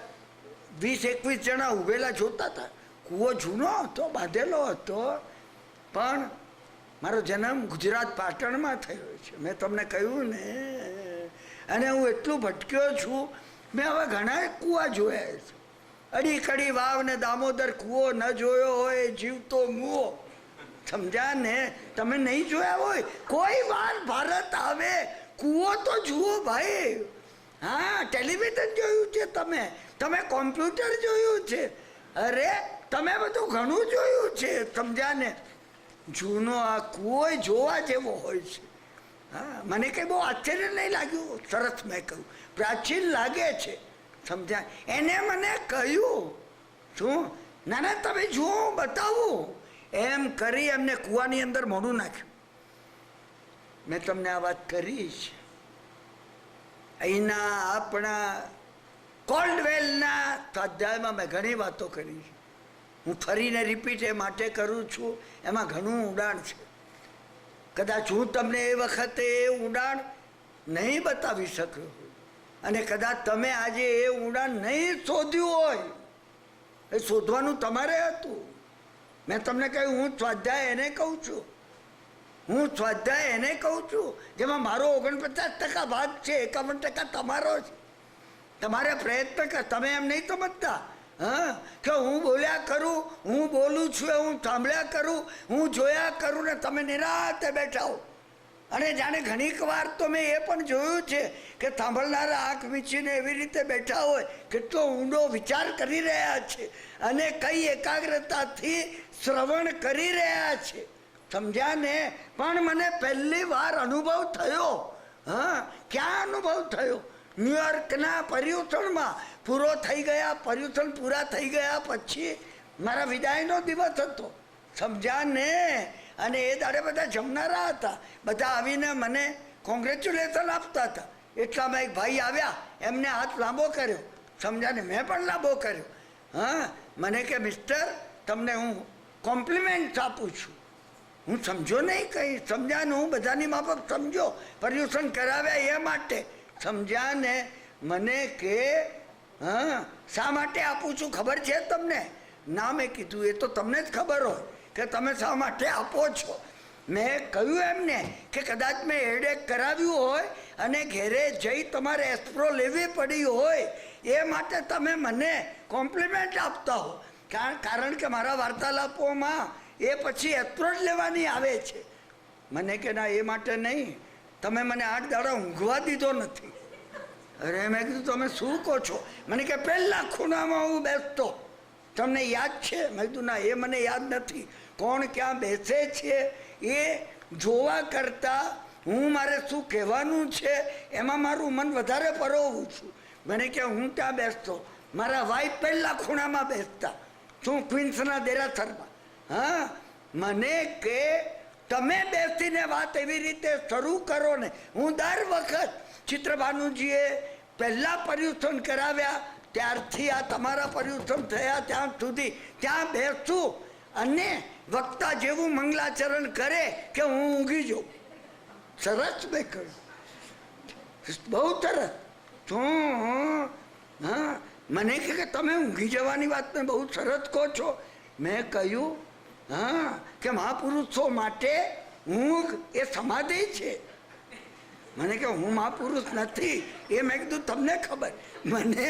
A: 20-21 જણા ઉભેલા જોતા હતા. કૂવો જૂનો હતો, બાંધેલો હતો. પણ મારો જન્મ ગુજરાત પાટણમાં થયો છે, મેં તમને કહ્યું ને. અને હું એટલું ભટક્યો છું, મેં હવે ઘણા કૂવા જોયા છે. અડી કડી વાવ ને દામોદર કૂવો ન જોયો હોય જીવતો મુઓ, સમજ્યા ને? તમે નહીં જોયા હોય, કોઈ વાર ભારત આવે કૂવો તો જુઓ ભાઈ. હા, ટેલિવિઝન જોયું છે તમે કોમ્પ્યુટર જોયું છે, અરે તમે બધું ઘણું જોયું છે, સમજ્યા ને? જૂનો આ કૂવો જોવા જેવો હોય છે. હા, મને કંઈ બહુ આશ્ચર્ય નહીં લાગ્યું, સરસ. મેં કહ્યું પ્રાચીન લાગે છે, સમજ્યા? એને મને કહ્યું શું, ના ના તમે જુઓ, બતાવું. એમ કરી એમને કૂવાની અંદર મોઢું નાખ્યું. મેં તમને આ વાત કરી છે. અહીંના આપણા કોલ્ડવેલના સ્વાધ્યાયમાં મેં ઘણી વાતો કરી છે. હું ફરીને રિપીટ એ માટે કરું છું, એમાં ઘણું ઊંડાણ છે. કદાચ હું તમને એ વખતે એ ઊંડાણ નહીં બતાવી શક્યો હોય, અને કદાચ તમે આજે એ ઊંડાણ નહીં શોધ્યું હોય. એ શોધવાનું તમારે હતું. મેં તમને કહ્યું હું સ્વાધ્યાય એને કહું છું, હું સ્વાધ્યાય એને કહું છું જેમાં મારો 49% ભાગ છે, 51% તમારો છે. તમારે પ્રયત્ન કર. તમે એમ નહીં સમજતા હા કે હું બોલ્યા કરું, હું બોલું છું, હું સાંભળ્યા કરું, હું જોયા કરું ને તમે નિરાતે બેઠા હો. અને જાણે ઘણીક વાર તો મેં એ પણ જોયું છે કે સાંભળનારા આંખ મીચીને એવી રીતે બેઠા હોય, કેટલો ઊંડો વિચાર કરી રહ્યા છે અને કઈ એકાગ્રતાથી શ્રવણ કરી રહ્યા છે, સમજ્યા ને? પણ મને પહેલી વાર અનુભવ થયો. હા, ક્યાં અનુભવ થયો? ન્યુયોર્કના પર્યુષણમાં. પૂરો થઈ ગયા, પર્યુષણ પૂરા થઈ ગયા પછી મારા વિદાયનો દિવસ હતો, સમજ્યા ને? અને એ દાડે બધા જમનારા હતા, બધા આવીને મને કોંગ્રેચ્યુલેશન આપતા હતા. એટલામાં એક ભાઈ આવ્યા, એમને હાથ લાંબો કર્યો, સમજ્યા ને? મેં પણ લાંબો કર્યો. હા, મને કે મિસ્ટર તમને હું કોમ્પ્લિમેન્ટ આપું છું. હું સમજો નહીં કંઈ, સમજ્યા ને? હું બધાની માફક સમજો, પર્યુષણ કરાવ્યા એ માટે, સમજ્યા ને? મને કે હા શા માટે આપું છું ખબર છે તમને? ના, મેં કીધું એ તો તમને જ ખબર હોય કે તમે શા માટે આપો છો. મેં કહ્યું એમને કે કદાચ મેં હેડેક કરાવ્યું હોય અને ઘેરે જઈ તમારે એસ્પ્રો લેવી પડી હોય, એ માટે તમે મને કોમ્પ્લિમેન્ટ આપતા હો. કારણ કે મારા વાર્તાલાપોમાં એ પછી એસ્પ્રો જ લેવાની આવે છે. મને કે ના, એ માટે નહીં, તમે મને 8 દાડા ઊંઘવા દીધો નથી, અરે મેં કીધું તમે શું કહો છો? મને કે પહેલા ખૂણામાં હું બેસતો, તમને યાદ છે? મેં કીધું ના, એ મને યાદ નથી. કોણ ક્યાં બેસે છે એ જોવા કરતા હું મારે શું કહેવાનું છે એમાં મારું મન વધારે પરોવું છું. મને કે હું ત્યાં બેસતો, મારા વાઈફ પહેલા ખૂણામાં બેસતા, શું ક્વીન્સના દેરાસરમાં. હા, મને કે તમે બેસીને વાત એવી રીતે શરૂ કરો ને. હું દર વખત ચિત્રભાનુજીએ પહેલા પર્યુષણ કરાવ્યા ત્યારથી આ તમારા પર્યુષણ થયા ત્યાં સુધી ત્યાં બેસું અને વક્તા જેવું મંગલાચરણ કરે કે હું ઊંઘી જાઉં. સરસ મેં કહ્યું, બહુ સરસ. શું? હા, મને કે તમે ઊંઘી જવાની વાતને બહુ સરસ કહો છો. મેં કહ્યું હા કે મહાપુરુષો માટે ઊંઘ એ સમાધિ છે. મને કે હું મહાપુરુષ નથી એ મેં કીધું તમને ખબર, મને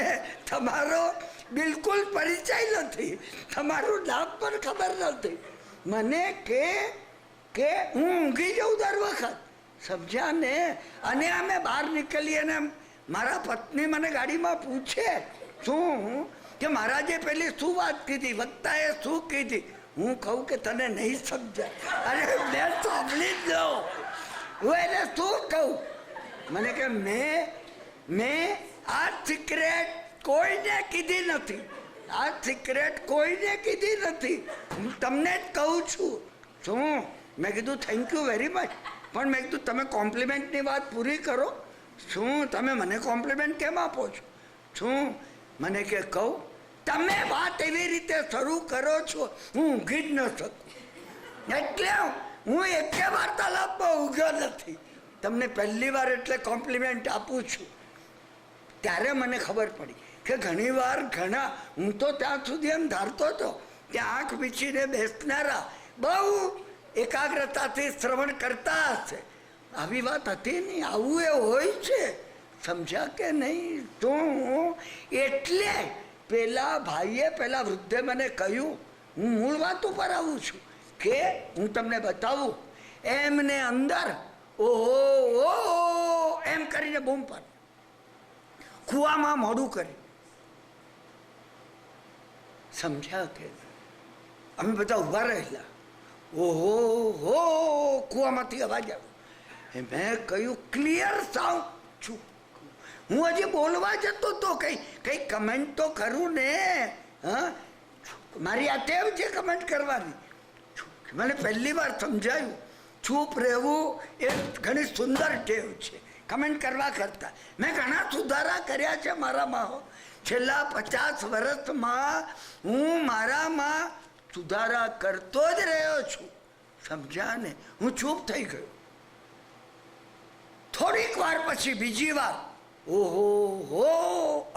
A: તમારો બિલકુલ પરિચય નથી, તમારું નામ પણ ખબર નથી. મને કે હું ઊંઘી જાઉં દર વખત, સમજ્યા ને? અને અમે બહાર નીકળીએ ને મારા પત્ની મને ગાડીમાં પૂછે શું કે મહારાજે પેલી શું વાત કીધી, વક્તાએ શું કીધી. હું કહું કે તને નહીં સમજાય. અરે મેં સાંભળી જ લો, હું એને શું કહું? મને કે મેં આ સિક્રેટ કોઈને કીધી નથી, આ સિક્રેટ કોઈને કીધી નથી, હું તમને જ કહું છું. શું? મેં કીધું થેન્ક યુ વેરી મચ, પણ મેં કીધું તમે કોમ્પ્લિમેન્ટની વાત પૂરી કરો. શું તમે મને કોમ્પ્લિમેન્ટ કેમ આપો છો? શું? મને કે કહું તમે વાત એવી રીતે શરૂ કરો છો હું ઊંઘી જ ન શકું, એટલે હું એકે વાર્તાલાપમાં ઊંઘ્યો નથી. તમને પહેલી વાર એટલે કોમ્પ્લિમેન્ટ આપું છું. ત્યારે મને ખબર પડી કે ઘણી વાર ઘણા, હું તો ત્યાં સુધી એમ ધારતો હતો કે આંખ મીચીને બેસનારા બહુ એકાગ્રતાથી શ્રવણ કરતા હશે. આવી વાત હતી નહીં, આવું એ હોય છે. સમજ્યા કે નહીં? તો એટલે પેલા ભાઈએ, પેલા વૃદ્ધે મને કહ્યું, હું મૂળ વાત ઉપર આવું છું કે હું તમને બતાવું. એમને અંદર ઓહો એમ કરીને બૂમ પર કૂવામાં મોડું કરી. સમજ્યા કે? અમે બધા ઉભા રહેલા. ઓહો હો કૂવામાંથી અવાજ આવ્યો. મેં કહ્યું ક્લિયર સાઉન્ડ. છું હું હજી બોલવા જતો તો કઈ કમેન્ટ તો કરું ને. હા, મારી આ ટેવ છે કમેન્ટ કરવાની. મને પહેલી વાર સમજાયું ચૂપ રહેવું એ ઘણી સુંદર ટેવ છે કમેન્ટ કરવા કરતા. મેં ઘણા સુધારા કર્યા છે મારામાં. છેલ્લા 50 વર્ષમાં હું મારામાં સુધારા કરતો જ રહ્યો છું. સમજ્યા ને? હું ચૂપ થઈ ગયો. થોડીક વાર પછી બીજી વાર ઓહો હો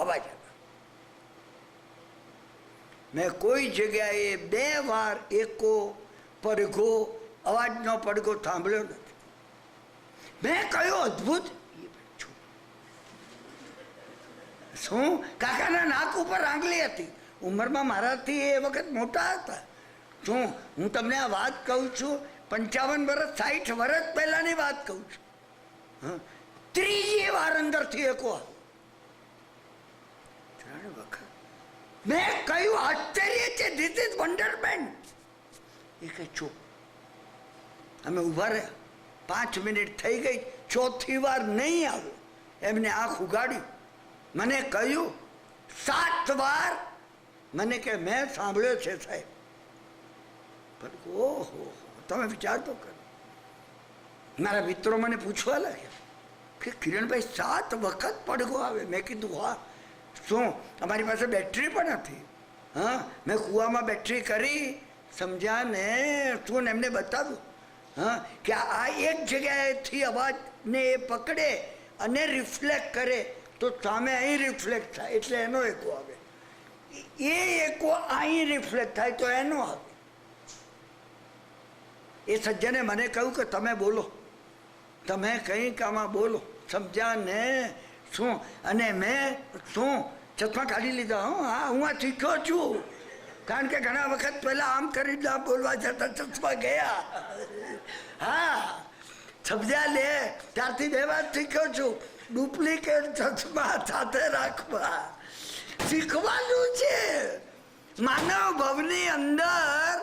A: અવાજ આવ્યો. મેં કોઈ જગ્યાએ 2 વાર એકો પડઘો અવાજનો પડઘો સાંભળ્યો નથી. મેં કહ્યું અદ્ભુત. શું? કાકાના નાક ઉપર આંગળી હતી. ઉંમરમાં મારાથી એ વખત મોટા હતા. શું હું તમને આ વાત કહું છું? 55 વર્ષ 60 વર્ષ પહેલાની વાત કહું છું. હા, ત્રીજી વાર અંદરથી એકો 3 વખત. મેં કહ્યું આશ્ચર્ય છે, ધીસ ઇઝ વન્ડરમેન્ટ. એ કે ચૂપ. અમે ઉભા રહ્યા. 5 મિનિટ થઈ ગઈ, ચોથી વાર નહીં આવ્યો. એમને આંખ ઉગાડી. મને કહ્યું 7 વાર. મને કે મેં સાંભળ્યો છે સાહેબ. ઓહો, તમે વિચાર તો કરો. મારા મિત્રો મને પૂછવા લાગ્યા કે કિરણભાઈ 7 વખત પડઘો આવે. મેં કીધું હા. શું? અમારી પાસે બેટરી પણ હતી. હા, મેં કૂવામાં બેટરી કરી. સમજ્યા ને? શું એમને બતાવ્યું હા કે આ એક જગ્યાએથી અવાજને એ પકડે અને રિફ્લેક્ટ કરે તો સામે અહીં રિફ્લેક્ટ થાય એટલે એનો એકો આવે. એ એકો અહીં રિફ્લેક્ટ થાય તો એનો આવે. એ સજ્જને મને કહ્યું કે તમે બોલો, તમે કંઈક આમાં બોલો. સમજ્યા ને? શું? અને મેં શું ચશ્મા કાઢી લીધા. હા, હું આ શીખ્યો છું. કારણ કે ઘણા વખત પહેલા આમ કરી બોલવા જતા ચશ્મા ગયા. હા, સમજ્યા લે? ત્યારથી બે વાત શીખ્યો છું. ડુપ્લિકેટ ચશ્મા સાથે રાખવા શીખવાનું છે. માનવ ભવની અંદર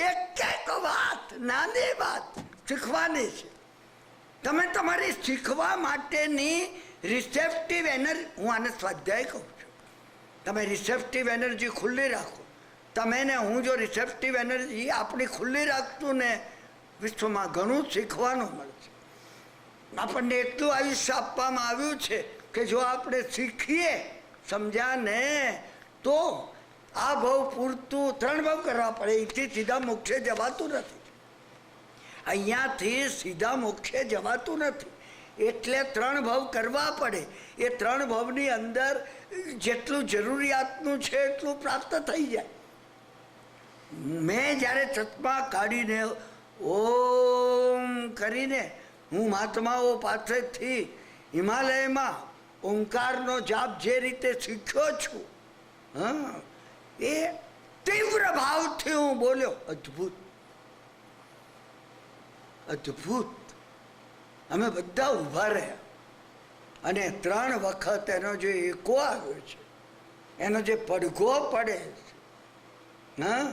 A: એક વાત, નાની વાત શીખવાની છે. તમે તમારી શીખવા માટેની રિસેપ્ટિવ એનર્જી, હું આને સ્વાધ્યાય કહું છું, તમે રિસેપ્ટિવ એનર્જી ખુલ્લી રાખો. તમે ને હું જો રિસેપ્ટિવ એનર્જી આપણી ખુલ્લી રાખતું ને, વિશ્વમાં ઘણું શીખવાનું મળશે. આપણને એટલું આયુષ્ય આપવામાં આવ્યું છે કે જો આપણે શીખીએ, સમજ્યા ને, તો આ ભવ પૂરતું 3 ભવ કરવા પડે. અહીંથી સીધા મોક્ષે જવાતું નથી. અહીંયાથી સીધા મોક્ષે જવાતું નથી. એટલે 3 ભવ કરવા પડે. એ 3 ભવની અંદર જેટલું જરૂરિયાતનું છે એટલું પ્રાપ્ત થઈ જાય. મેં જ્યારે ચશ્મા કાઢીને ઓમ કરીને હું મહાત્માઓ પાસેથી હિમાલયમાં ઓંકારનો જાપ જે રીતે શીખ્યો છું, હા, એ તીવ્ર ભાવથી હું બોલ્યો. અદ્ભુત, અદ્ભુત. અમે બધા ઊભા રહ્યા અને 3 વખત એનો જે એકો આવ્યો છે, એનો જે પડઘો પડે છે, હા,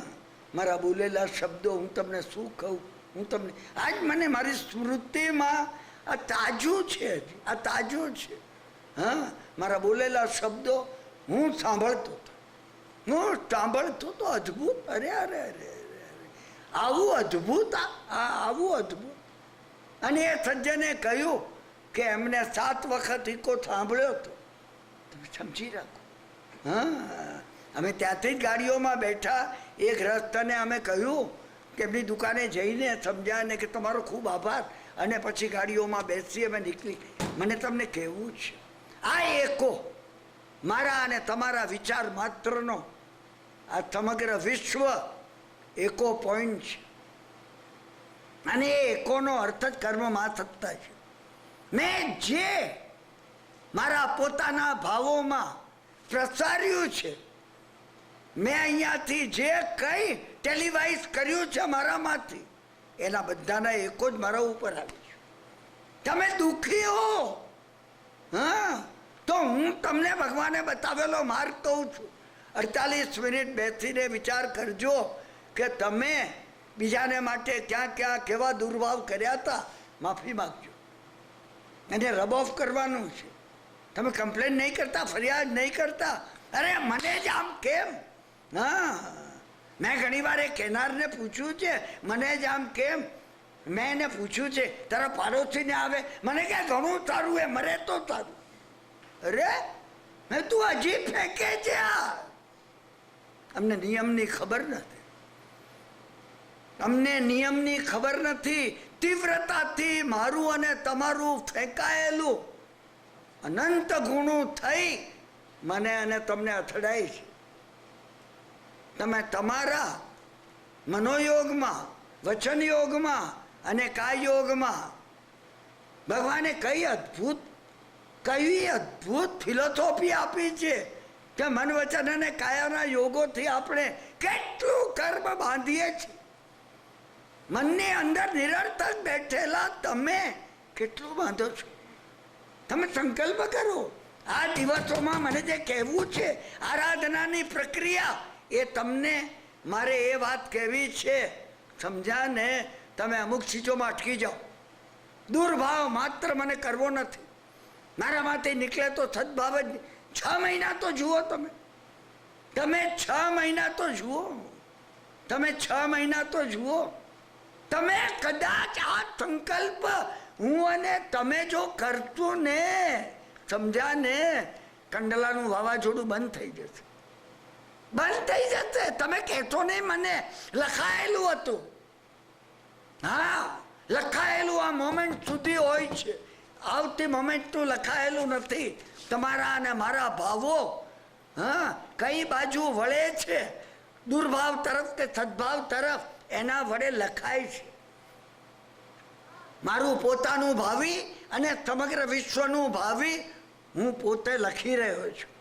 A: મારા બોલેલા શબ્દો હું તમને શું કહું? હું તમને આજ મને મારી સ્મૃતિમાં આ તાજું છે, આ તાજું છે. હા, મારા બોલેલા શબ્દો હું સાંભળતો હતો. અદ્ભુત. અરે અરે અરે આવું અદ્ભુત, આવું અદ્ભુત. અને એ સજ્જને કહ્યું કે એમને 7 વખત ઈકો સાંભળ્યો હતો. તમે સમજી રાખો. હા, અમે ત્યાંથી જ ગાડીઓમાં બેઠા. એક રસ્તાને અમે કહ્યું કે એમની દુકાને જઈને સમજ્યા ને કે તમારો ખૂબ આભાર, અને પછી ગાડીઓમાં બેસી અમે નીકળી. મને તમને કહેવું છે, આ એકો મારા અને તમારા વિચાર માત્રનો આ સમગ્ર વિશ્વ એકો પોઈન્ટ છે. અને એ એકોનો અર્થ જ કર્મમાં સત્તા છે. મેં જે મારા પોતાના ભાવોમાં પ્રસાર્યું છે, મેં અહીંયાથી જે કંઈ ટેલિવાઇઝ કર્યું છે મારામાંથી, એના બધાના એકો જ મારા ઉપર આવી છે. તમે દુઃખી હો, હા, તો હું તમને ભગવાને બતાવેલો માર્ગ કહું છું. 48 મિનિટ બેસીને વિચાર કરજો કે તમે બીજાને માટે ક્યાં ક્યાં કેવા દુર્ભાવ કર્યા હતા. માફી માગજો. એને રબ ઓફ કરવાનું છે. તમે કમ્પ્લેન નહીં કરતા, ફરિયાદ નહીં કરતા. અરે મને જ આમ કેમ? હા, મેં ઘણી વાર એ કહેનારને પૂછ્યું છે, મને જ આમ કેમ? મેં એને પૂછ્યું છે, તારા પાડોશીને આવે, મને કે ઘણું સારું, એ મરે તો સારું. અરે મેં તું હજી ફેંકે છે. અમને નિયમની ખબર નથી. અમને નિયમની ખબર નથી. તીવ્રતાથી મારું અને તમારું ફેંકાયેલું અનંત ગુણું થઈ મને અને તમને અથડાય છે. તમે તમારા મનોયોગમાં, વચન યોગમાં અને કાય યોગમાં ભગવાને કઈ અદ્ભુત ફિલોસોફી આપી છે કે મન, વચન અને કાયાના યોગોથી આપણે કેટલું કર્મ બાંધીએ છીએ. મનની અંદર નિરર્થક બેઠેલા તમે કેટલું બાંધો છો? તમે સંકલ્પ કરો. આ દિવસોમાં મને જે કહેવું છે, આરાધનાની પ્રક્રિયા, એ તમને મારે એ વાત કહેવી છે. સમજ્યા ને? તમે અમુક ચીજોમાં અટકી જાઓ. દુર્ભાવ માત્ર મને કરવો નથી. મારામાંથી નીકળે તો સદભાવ જ. 6 મહિના તો જુઓ. તમે 6 મહિના તો જુઓ. તમે 6 મહિના તો જુઓ. તમે કદાચ આ સંકલ્પ હું અને તમે જો કરતું ને, સમજ્યા ને, કંડલાનું વાવાઝોડું બંધ થઈ જશે. બંધ થઈ જશે. તમે કહેતો નહીં મને લખાયેલું હતું. હા, લખાયેલું આ મોમેન્ટ સુધી હોય છે. આવતી મોમેન્ટનું લખાયેલું નથી. તમારા અને મારા ભાવો હા કઈ બાજુ વળે છે, દુર્ભાવ તરફ કે સદભાવ તરફ, એના વડે લખાય છે. મારું પોતાનું ભાવિ અને સમગ્ર વિશ્વનું ભાવિ હું પોતે લખી રહ્યો છું.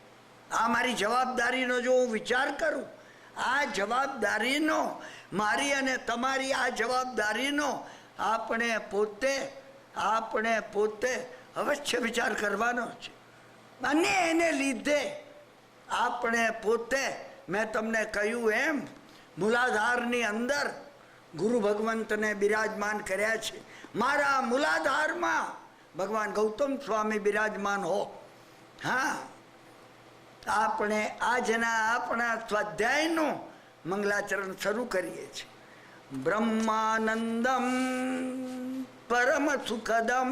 A: આ મારી જવાબદારીનો જો હું વિચાર કરું, આ જવાબદારીનો, મારી અને તમારી આ જવાબદારીનો આપણે પોતે આપણે પોતે અવશ્ય વિચાર કરવાનો છે. અને એને લીધે આપણે પોતે, મેં તમને કહ્યું એમ, મૂલાધારની અંદર ગુરુ ભગવંતને બિરાજમાન કર્યા છે. મારા મૂલાધારમાં ભગવાન ગૌતમ સ્વામી બિરાજમાન હો. હા, આપણે આજના આપણા સ્વાધ્યાયનું મંગલાચરણ શરૂ કરીએ છીએ. બ્રહ્માનંદમ પરમ સુખદમ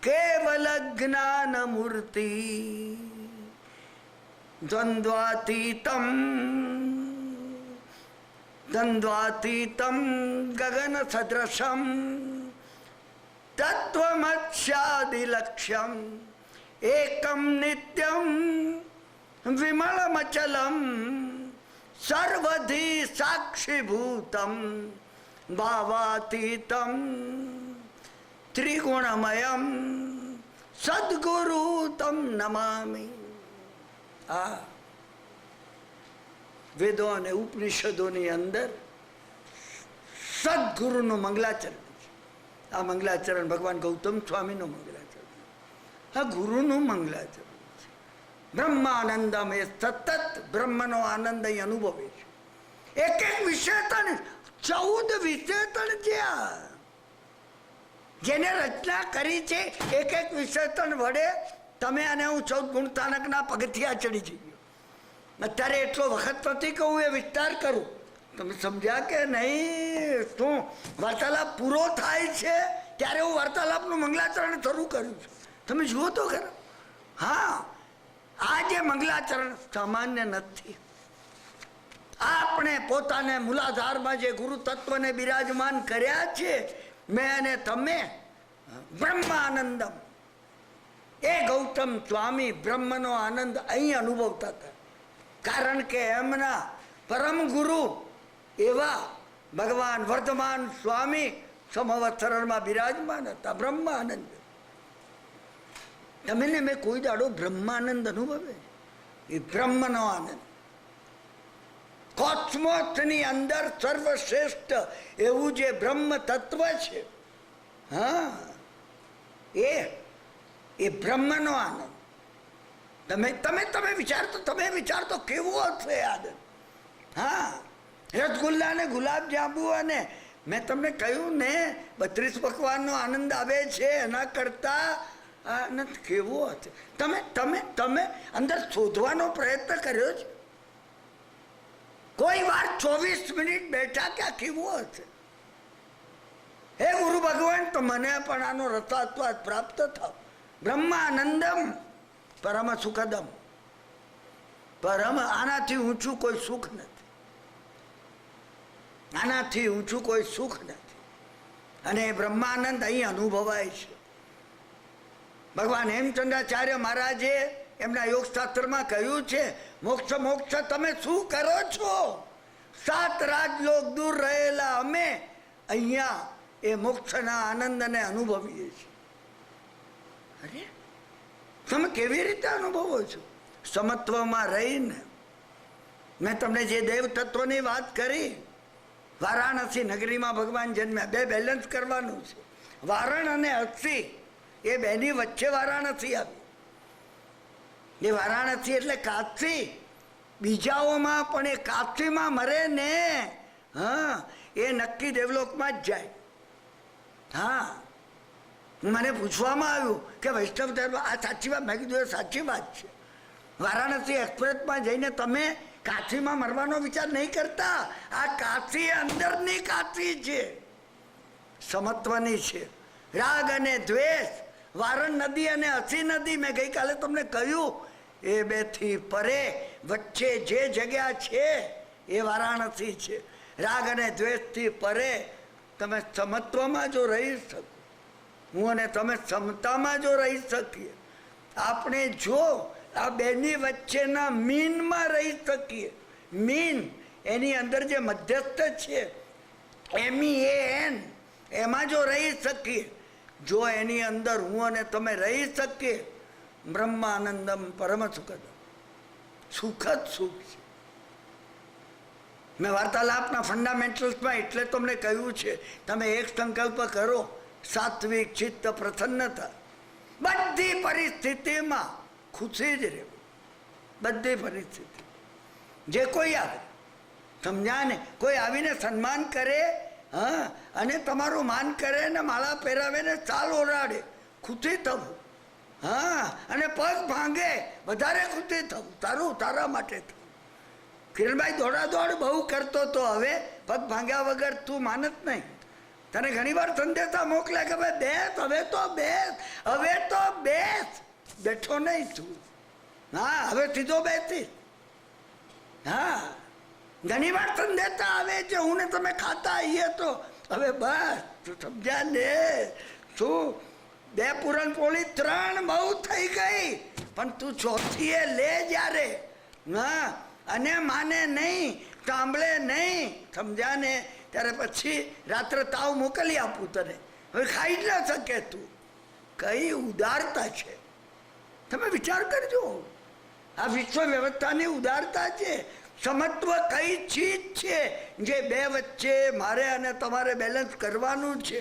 A: કેવલ જ્ઞાન મૂર્તિ દ્વંદ્વાતીતમ દ્વંદ્વાતીતમ ગગન સદૃશમ તત્વમસ્યાદિલક્ષ્યમ એકમ નિત્યમ વિમલમચલમ સર્વધિ સાક્ષીભૂતમ ભાવાતીતમ ત્રિગુણમયમ સદ્ગુરુ તમ નમામિ. આ વેદો અને ઉપનિષદોની અંદર સદગુરુનું મંગલાચરણ છે. આ મંગલાચરણ ભગવાન ગૌતમ સ્વામીનું મંગલાચરણ, આ ગુરુનું મંગલાચરણ છે. બ્રહ્માનંદમ એ સતત બ્રહ્મનો આનંદ અહીં અનુભવે છે. એક એક વિશેષણ 14 વિશેષણ છે. જેને રચના કરી છે એક એક વિશેષણ વડે તમે અને હું 14 ગુણસ્થાનકના પગથિયા ચડી જઈએ. અત્યારે એટલો વખત નથી કે હું એ વિસ્તાર કરું. તમે સમજ્યા કે નહીં? શું વાર્તાલાપ પૂરો થાય છે ત્યારે હું વાર્તાલાપનું મંગલાચરણ શરૂ કર્યું છું. તમે જુઓ તો ખરા. હા, આ જે મંગલાચરણ સામાન્ય નથી. આપણે પોતાને મૂલાધારમાં જે ગુરુ તત્વને બિરાજમાન કર્યા છે, મેં અને તમે બ્રહ્માનંદમ, એ ગૌતમ સ્વામી બ્રહ્મનો આનંદ અહીં અનુભવતા હતા. કારણ કે એમના પરમ ગુરુ એવા ભગવાન વર્ધમાન સ્વામી સમવત્સરમાં બિરાજમાન હતા. બ્રહ્માનંદ. તમે ને મેં કોઈ દાડો બ્રહ્માનંદ અનુભવે? એ બ્રહ્મનો આનંદ કોસ્મોસની અંદર સર્વશ્રેષ્ઠ એવું જે બ્રહ્મ તત્વ છે, હા, એ બ્રહ્મનો આનંદ. તમે વિચારતો કેવો હશે આનંદ. હા, રસગુલ્લા ને ગુલાબ જાંબુ અને મેં તમને કહ્યું ને 32 પકવાનનો આનંદ આવે છે, એના કરતા આનંદ કેવો હશે. તમે અંદર શોધવાનો પ્રયત્ન કર્યો છે? કોઈ વાર 24 મિનિટ બેઠા ક્યાં કેવો હશે? હે ગુરુ ભગવાન, તો મને પણ આનો રસાસ્વાદ પ્રાપ્ત થાવ. બ્રહ્માનંદમ પરમ સુખદમ. પરમ, આનાથી ઊંચું કોઈ સુખ નથી. આનાથી ઊંચું કોઈ સુખ નથી. અને બ્રહ્માનંદ અહીં અનુભવાય છે. ભગવાન હેમચંદ્રાચાર્ય મહારાજે એમના યોગશાસ્ત્રમાં કહ્યું છે, મોક્ષ મોક્ષ તમે શું કરો છો? 7 રાજલોક દૂર રહેલા અમે અહીંયા એ મોક્ષના આનંદને અનુભવીએ છીએ. અરે, તમે કેવી રીતે અનુભવો છો? સમત્વમાં રહીને. મેં તમને જે દેવ તત્વની વાત કરી, વારાણસી નગરીમાં ભગવાન જન્મ્યા. 2 બેલેન્સ કરવાનું છે. વારણ અને અસી, એ બેની વચ્ચે વારાણસી આવી. એ વારાણસી એટલે કાશી. બીજાઓમાં પણ એ કાશીમાં મરે ને, હા, એ નક્કી દેવલોકમાં જ જાય. હા, મને પૂછવામાં આવ્યું કે વૈષ્ણવ ધર્મ આ સાચી વાત? મેં કીધું એ સાચી વાત છે. વારાણસી એક્સપ્રેસમાં જઈને તમે કાશીમાં મરવાનો વિચાર નહીં કરતા. આ કાશી અંદરની કાશી છે, સમત્વની છે. રાગ અને દ્વેષ, વારણ નદી અને હસી નદી, મેં ગઈકાલે તમને કહ્યું, એ 2થી પરે વચ્ચે જે જગ્યા છે એ વારાણસી છે. રાગ અને દ્વેષથી પરે તમે સમત્વમાં જો રહી શકો, હું અને તમે સમતામાં જો રહી શકીએ, આપણે જો આ બેની વચ્ચેના મીનમાં રહી શકીએ, મીન એની અંદર જે મધ્યસ્થ છે, MEAN, એમાં જો રહી શકીએ, જો એની અંદર હું અને તમે રહી શકીએ, બ્રહ્માનંદમ પરમ સુખદ. સુખદ સુખ છે. મેં વાર્તાલાપના ફંડામેન્ટલ્સમાં એટલે તમને કહ્યું છે, તમે એક સંકલ્પ કરો સાત્વિક ચિત્ત, પ્રસન્નતા, બધી પરિસ્થિતિમાં ખુશી જ રહેવું. બધી પરિસ્થિતિ જે કોઈ આવે, સમજ્યા ને? કોઈ આવીને સન્માન કરે, હા, અને તમારું માન કરે ને માળા પહેરાવે ને ચાલ ઓરાડે, ખુશી થવું. હા, અને પગ ભાંગે, વધારે ખુશી થવું. તારું તારા માટે થવું. કિરણભાઈ દોડાદોડ બહુ કરતો તો હવે પગ ભાંગ્યા વગર તું માનત નહીં. તને ઘણી વાર સંદેશા મોકલે કે ભાઈ બેસ, હવે તો બેસ, હવે તો બેસ. બેઠો નહીં તું. હા, હવે સીધો બેસી. હા, ઘણી વાર સંદેશા આવે છે હું ને તમે ખાતા આવીએ તો હવે બસ તું સમજ્યા ને? શું 2 પૂરણપોળી 3 બહુ થઈ ગઈ, પણ તું ચોથીએ લે જ્યારે. હા, અને માને નહીં, સાંભળે નહીં, સમજ્યા ને? ત્યારે પછી રાત્રે તાવ મોકલી આપું તને. હવે ખાઈ જ ન શકે તું. કઈ ઉદારતા છે, તમે વિચાર કરજો. આ વિશ્વ વ્યવસ્થાની ઉદારતા છે. સમત્વ કઈ ચીજ છે જે બે વચ્ચે મારે અને તમારે બેલેન્સ કરવાનું છે.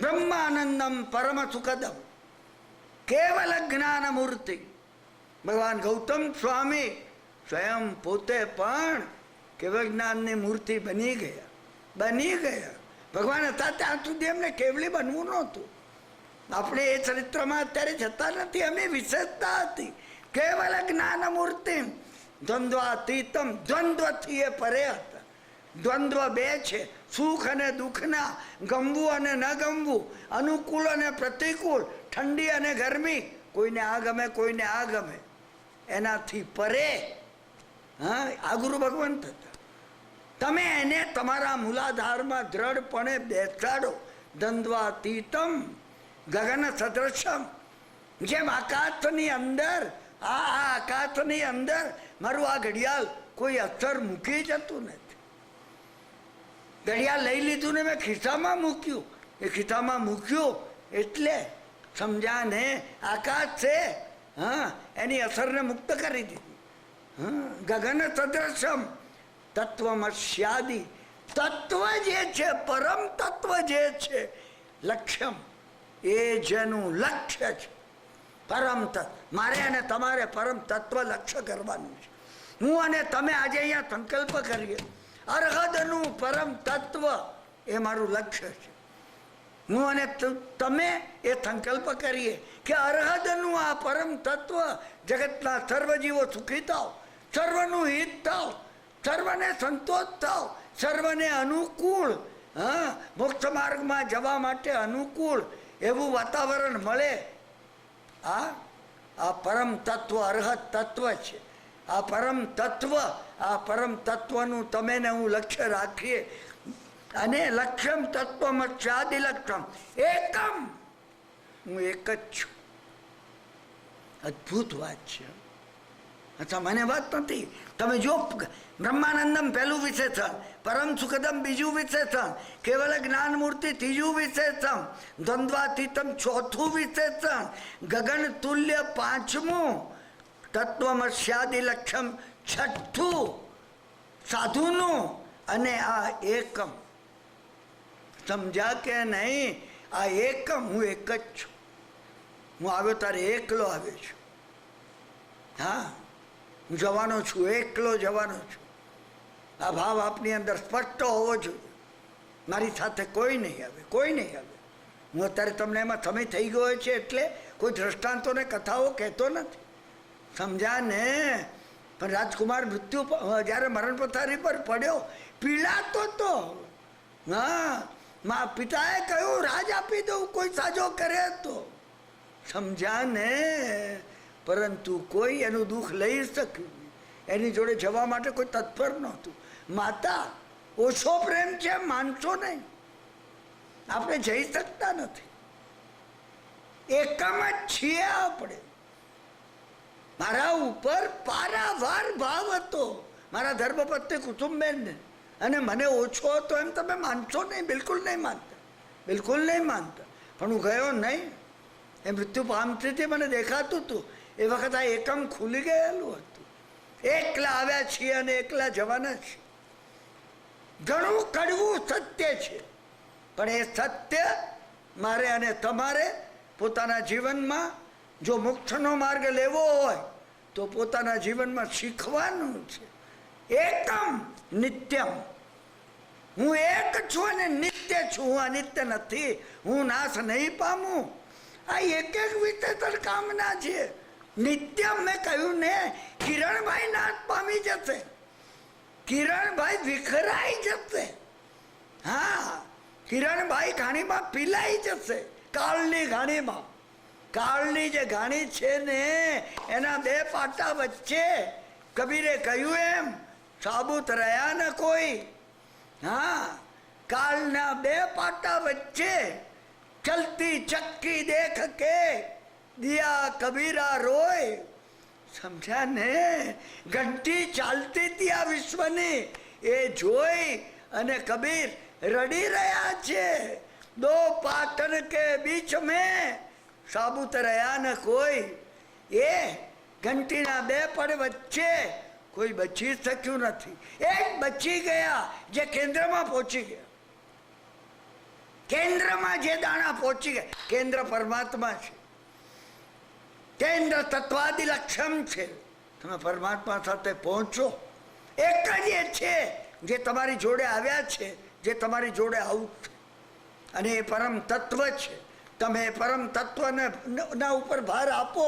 A: બ્રહ્માનંદમ પરમ સુખદમ કેવલ જ્ઞાન મૂર્તિ. ભગવાન ગૌતમ સ્વામી સ્વયં પોતે પણ કેવળ જ્ઞાનની મૂર્તિ બની ગયા. ભગવાન હતા ત્યાં સુધી એમને કેવલી બનવું નહોતું. આપણે એ ચરિત્રમાં અત્યારે જતા નથી. અમે વિશેષતા હતી કેવલ જ્ઞાન મૂર્તિ દ્વંદ્વાતીતમ. દ્વંદ્વથી એ પરે હતા. દ્વંદ્વ 2 છે, સુખ અને દુઃખના, ગમવું અને ન ગમવું, અનુકૂળ અને પ્રતિકૂળ, ઠંડી અને ગરમી, કોઈને આ ગમે કોઈને આ ગમે, એનાથી પરે. હા, આ ગુરુ ભગવંત હતા. તમે એને તમારા મૂલાધારમાં દ્રઢપણે બેસાડો. દ્વંદ્વાતીતમ ગગન સદૃશમ. જેમ આકાશની અંદર, આ આકાશની અંદર મારું આ ઘડિયાળ કોઈ અસર મૂકી જતું નથી. ઘડિયાળ લઈ લીધું ને મેં ખિસ્સામાં મૂક્યું. એ ખિસ્સામાં મૂક્યું એટલે સમજ્યા ને? આકાશ છે, હા, એની અસરને મુક્ત કરી દીધી. હા, ગગન સદૃશમ તત્વમસ્યાદિ. તત્વ જે છે, પરમ તત્વ જે છે, લક્ષ્યમ, એ જેનું લક્ષ્ય છે પરમ તત્વ. મારે અને તમારે પરમ તત્વ લક્ષ્ય કરવાનું છે. હું અને તમે આજે અહીંયા સંકલ્પ કરીએ અરહદનું પરમ તત્વ એ મારું લક્ષ્ય છે. હું અને તમે એ સંકલ્પ કરીએ કે અરહદનું આ પરમ તત્વ જગતના સર્વજીવો સુખી થાવ, સર્વનું હિત થાવ, સર્વને સંતોષ થાવ, સર્વને અનુકૂળ, હા, મોક્ષ માર્ગમાં જવા માટે અનુકૂળ એવું વાતાવરણ મળે. આ પરમ તત્વ અરહત તત્વ છે. આ પરમ તત્વનું તમે ને હું લક્ષ્ય રાખીએ. અને લક્ષ્યમ તત્વમ ચાદિ લક્ષ્યમ એકમ. હું એક જ છું. અદભુત વાત છે. અચ્છા, મને વાત નથી. તમે જો બ્રહ્માનંદમ પહેલું વિશેષણ, પરમ સુખદમ બીજું વિશેષણ, કેવલ જ્ઞાન મૂર્તિ ત્રીજું વિશેષણ, દ્વંદ્વાતીતમ ચોથું વિશેષણ, ગગન તુલ્ય પાંચમું, તત્વમસ્યાદિ લક્ષ્યમ છઠ્ઠું, સાધુનું, અને આ એકમ. સમજ્યા કે નહીં? આ એકમ. હું એક જ છું. હું આવ્યો તારે એકલો આવ્યો છું. હા, હું જવાનો છું, એકલો જવાનો છું. આ ભાવ આપની અંદર સ્પષ્ટ હોવો જોઈએ. મારી સાથે કોઈ નહીં આવે, કોઈ નહીં આવે. હું અત્યારે તમને એમાં સમય થઈ ગયો છે એટલે કોઈ દ્રષ્ટાંતોને કથાઓ કહેતો નથી. સમજ્યા ને? પણ રાજકુમાર મૃત્યુ જ્યારે મરણ પથારી પર પડ્યો પીડાતો તો. હા, પિતાએ કહ્યું રાજ આપી દઉં કોઈ સાજો કરે તો. સમજ્યા ને? પરંતુ કોઈ એનું દુઃખ લઈ શક્યું. એની જોડે જવા માટે કોઈ તત્પર નહોતું. માતા ઓછો પ્રેમ છે, માનશો નહીં. આપણે જઈ શકતા નથી. એકમ જ છીએ આપણે. મારા ઉપર પારાવાર ભાવ હતો મારા ધર્મપત્ની કુસુમબેનને, અને મને ઓછો હતો એમ તમે માનશો નહીં. બિલકુલ નહીં માનતા, બિલકુલ નહીં માનતા. પણ હું ગયો નહીં. એ મૃત્યુ પામતી હતી, મને દેખાતું હતું. એ વખત આ એકમ ખુલી ગયેલું હતું. એકલા આવ્યા છીએ અને એકલા જવાના છીએ. ઘણું કડવું સત્ય છે, પણ એ સત્ય મારે અને તમારે પોતાના જીવનમાં જો મોક્ષનો માર્ગ લેવો હોય તો પોતાના જીવનમાં શીખવાનું છે એકમ નિત્યમ. હું એક છું અને નિત્ય છું, હું અનિત્ય નથી, હું નાશ નહીં પામું. આ એક એક વિતેતર કામના છે. નિત્યમ મેં કહ્યું ને, કિરણભાઈ નાશ પામી જશે, કિરણભાઈ વિખરાઈ જશે. હા, કિરણભાઈ ઘાણીમાં પીલાઈ જશે, કાળની ઘાણીમાં. કાળની જે ઘાણી છે ને એના બે પાટા વચ્ચે કબીરે કહ્યું એમ સાબુત રહ્યા ન કોઈ. હા, કાળના બે પાટા વચ્ચે ચલતી ચક્કી દેખ કે દિયા કબીરા રોય. સમજ્યા ને? ઘંટી ચાલતી હતી આ વિશ્વની, એ જોઈ અને કબીર રડી રહ્યા છે. દો પાટન કે બીચ મેં સાબુત રહ્યા ન કોઈ. એ ઘંટીના બે પડ વચ્ચે કોઈ બચી શક્યું નથી. એક બચી ગયા જે કેન્દ્રમાં પહોંચી ગયા. કેન્દ્રમાં જે દાણા પહોંચી ગયા, કેન્દ્ર પરમાત્મા છે, કેન્દ્ર તત્વાદિ લક્ષમ છે. તમે પરમાત્મા સાથે પહોંચો. એક જ એ છે જે તમારી જોડે આવ્યા છે, જે તમારી જોડે આવું છે, અને એ પરમ તત્વ છે. તમે પરમ તત્વને ના ઉપર ભાર આપો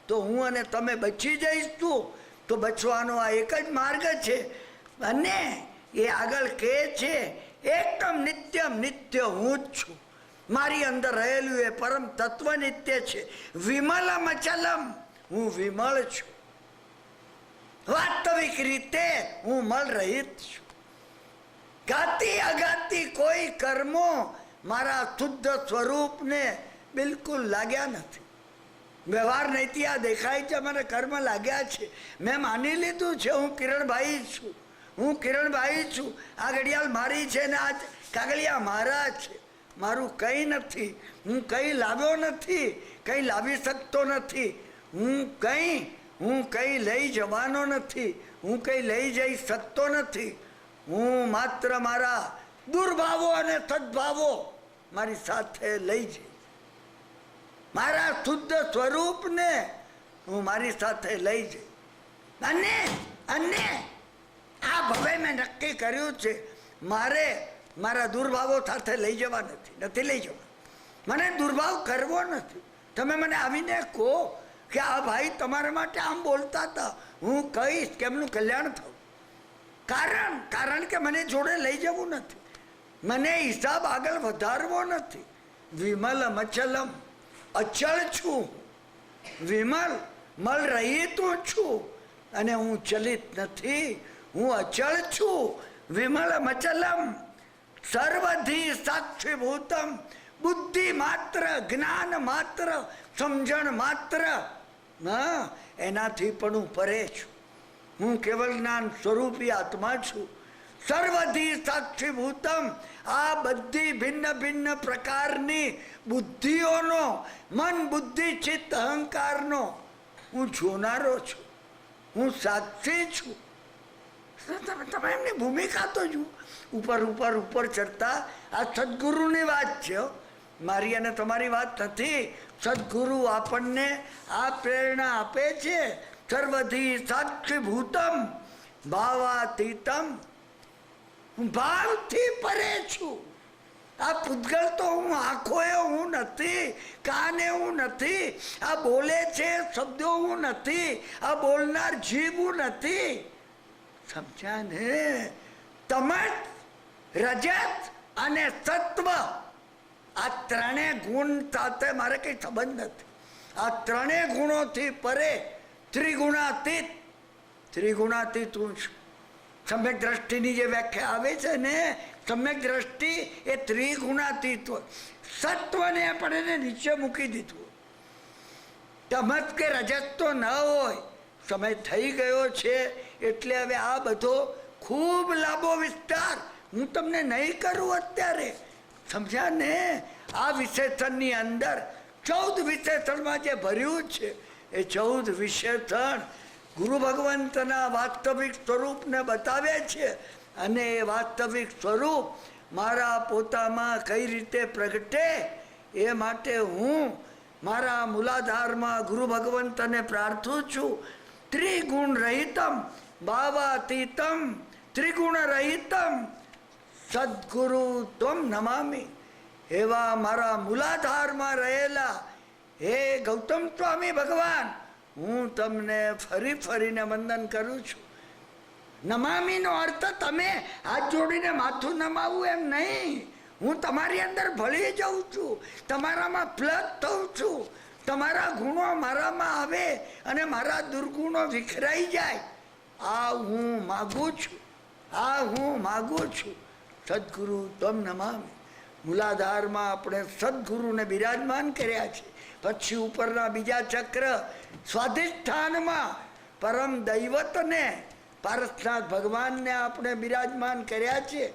A: તો હું અને તમે બચી જઈશું. તો બચવાનો આ એક જ માર્ગ છે. અને એ આગળ કહે છે એકમ નિત્યમ, નિત્ય હું જ છું. મારી અંદર રહેલું એ પરમ તત્વ નિત્ય છે. વિમલમ અચલમ, હું વિમળ છું. વાસ્તવિક રીતે હું મળ રહિત છું. ઘાતી અઘાતી કોઈ કર્મો મારા શુદ્ધ સ્વરૂપને બિલકુલ લાગ્યા નથી. વ્યવહાર નહીંથી આ દેખાય છે મને કર્મ લાગ્યા છે. મેં માની લીધું છે હું કિરણભાઈ છું, હું કિરણભાઈ છું. આ ઘડિયાળ મારી છે ને આ કાગળિયા મારા છે. મારું કંઈ નથી, હું કંઈ લાવ્યો નથી, કંઈ લાવી શકતો નથી. હું કંઈ લઈ જવાનો નથી, હું કંઈ લઈ જઈ શકતો નથી. હું માત્ર મારા દુર્ભાવો અને સદભાવો મારી સાથે લઈ જઈ, મારા શુદ્ધ સ્વરૂપને હું મારી સાથે લઈ જઈ. અને આ ભવે મેં નક્કી કર્યું છે મારે મારા દુર્ભાવો સાથે લઈ જવા નથી લઈ જવા. મને દુર્ભાવ કરવો નથી. તમે મને આવીને કહો કે આ ભાઈ તમારા માટે આમ બોલતા હતા, હું કહીશ કે એમનું કલ્યાણ થયું. કારણ કે મને જોડે લઈ જવું નથી, મને હિસાબ આગળ વધારવો નથી. વિમલ અચલમ, અચળ છું. વિમલ મળ રહિત છું અને હું ચલિત નથી, હું અચળ છું. વિમલ અચલમ સર્વધી સાક્ષીભૂતમ, બુદ્ધિ માત્ર, જ્ઞાન માત્ર, સમજણ માત્ર એનાથી પણ હું પરે છું. હું કેવલ જ્ઞાન સ્વરૂપી આત્મા છું. સર્વધી સાક્ષીભૂતમ, આ બધી ભિન્ન ભિન્ન પ્રકારની બુદ્ધિઓનો, મન બુદ્ધિ ચિત્ત અહંકારનો હું જોનારો છું, હું સાક્ષી છું. તમે એમની ભૂમિકા તો જુઓ. ઉપર ઉપર ઉપર ચડતા આ સદગુરુની વાત છે, મારી અને તમારી વાત નથી. સદગુરુ આપણને આ પ્રેરણા આપે છે. સર્વધી સાક્ષીભૂતમ ભાવાતીતમ, હું ભાવથી પરે છું. આ પૂતગલ તો હું આંખોએ હું નથી, કાને હું નથી, આ બોલે છે શબ્દો હું નથી, આ બોલનાર જીવ હું નથી. સમજ્યા ને? તમસ, રજત અને સત્વ, આ ત્રણેય ગુણ સાથે મારે કઈ સંબંધ નથી. આ ત્રણેય ગુણોથી પરે ત્રિગુણાતીત. ત્રિગુણાતીત હું છું. સમ્યક દ્રષ્ટિની જે વ્યાખ્યા આવે છે ને, સમ્યક દ્રષ્ટિ એ ત્રિગુણાતીત હોય. સત્વને પણ એને નીચે મૂકી દીધું. તમસ કે રજત તો ન હોય. સમય થઈ ગયો છે એટલે હવે આ બધો ખૂબ લાંબો વિસ્તાર હું તમને નહીં કરું અત્યારે. સમજ્યા ને? આ વિશેષણની અંદર 14 વિશેષણમાં જે ભર્યું છે એ 14 વિશેષણ ગુરુ ભગવંતના વાસ્તવિક સ્વરૂપને બતાવે છે. અને એ વાસ્તવિક સ્વરૂપ મારા પોતામાં કઈ રીતે પ્રગટે એ માટે હું મારા મૂલાધારમાં ગુરુ ભગવંતને પ્રાર્થું છું. ત્રિગુણ રહિતમ ભાવાતીતમ ત્રિગુણ રહિતમ સદગુરુ ત્વમ નમામી. એવા મારા મૂલાધારમાં રહેલા હે ગૌતમ સ્વામી ભગવાન, હું તમને ફરી ફરીને વંદન કરું છું. નમામીનો અર્થ તમે હાથ જોડીને માથું નમાવું એમ નહીં. હું તમારી અંદર ભળી જાઉં છું, તમારામાં પ્લગ થઉં છું. તમારા ગુણો મારામાં આવે અને મારા દુર્ગુણો વિખરાઈ જાય. આ હું માગું છું, આ હું માગું છું. સદગુરુ તમ નમામી. મૂલાધારમાં આપણે સદગુરુને બિરાજમાન કર્યા છે. પછી ઉપરના બીજા ચક્ર સ્વાધિષ્ઠાનમાં પરમ દૈવતને પારસનાથ ભગવાનને આપણે બિરાજમાન કર્યા છે.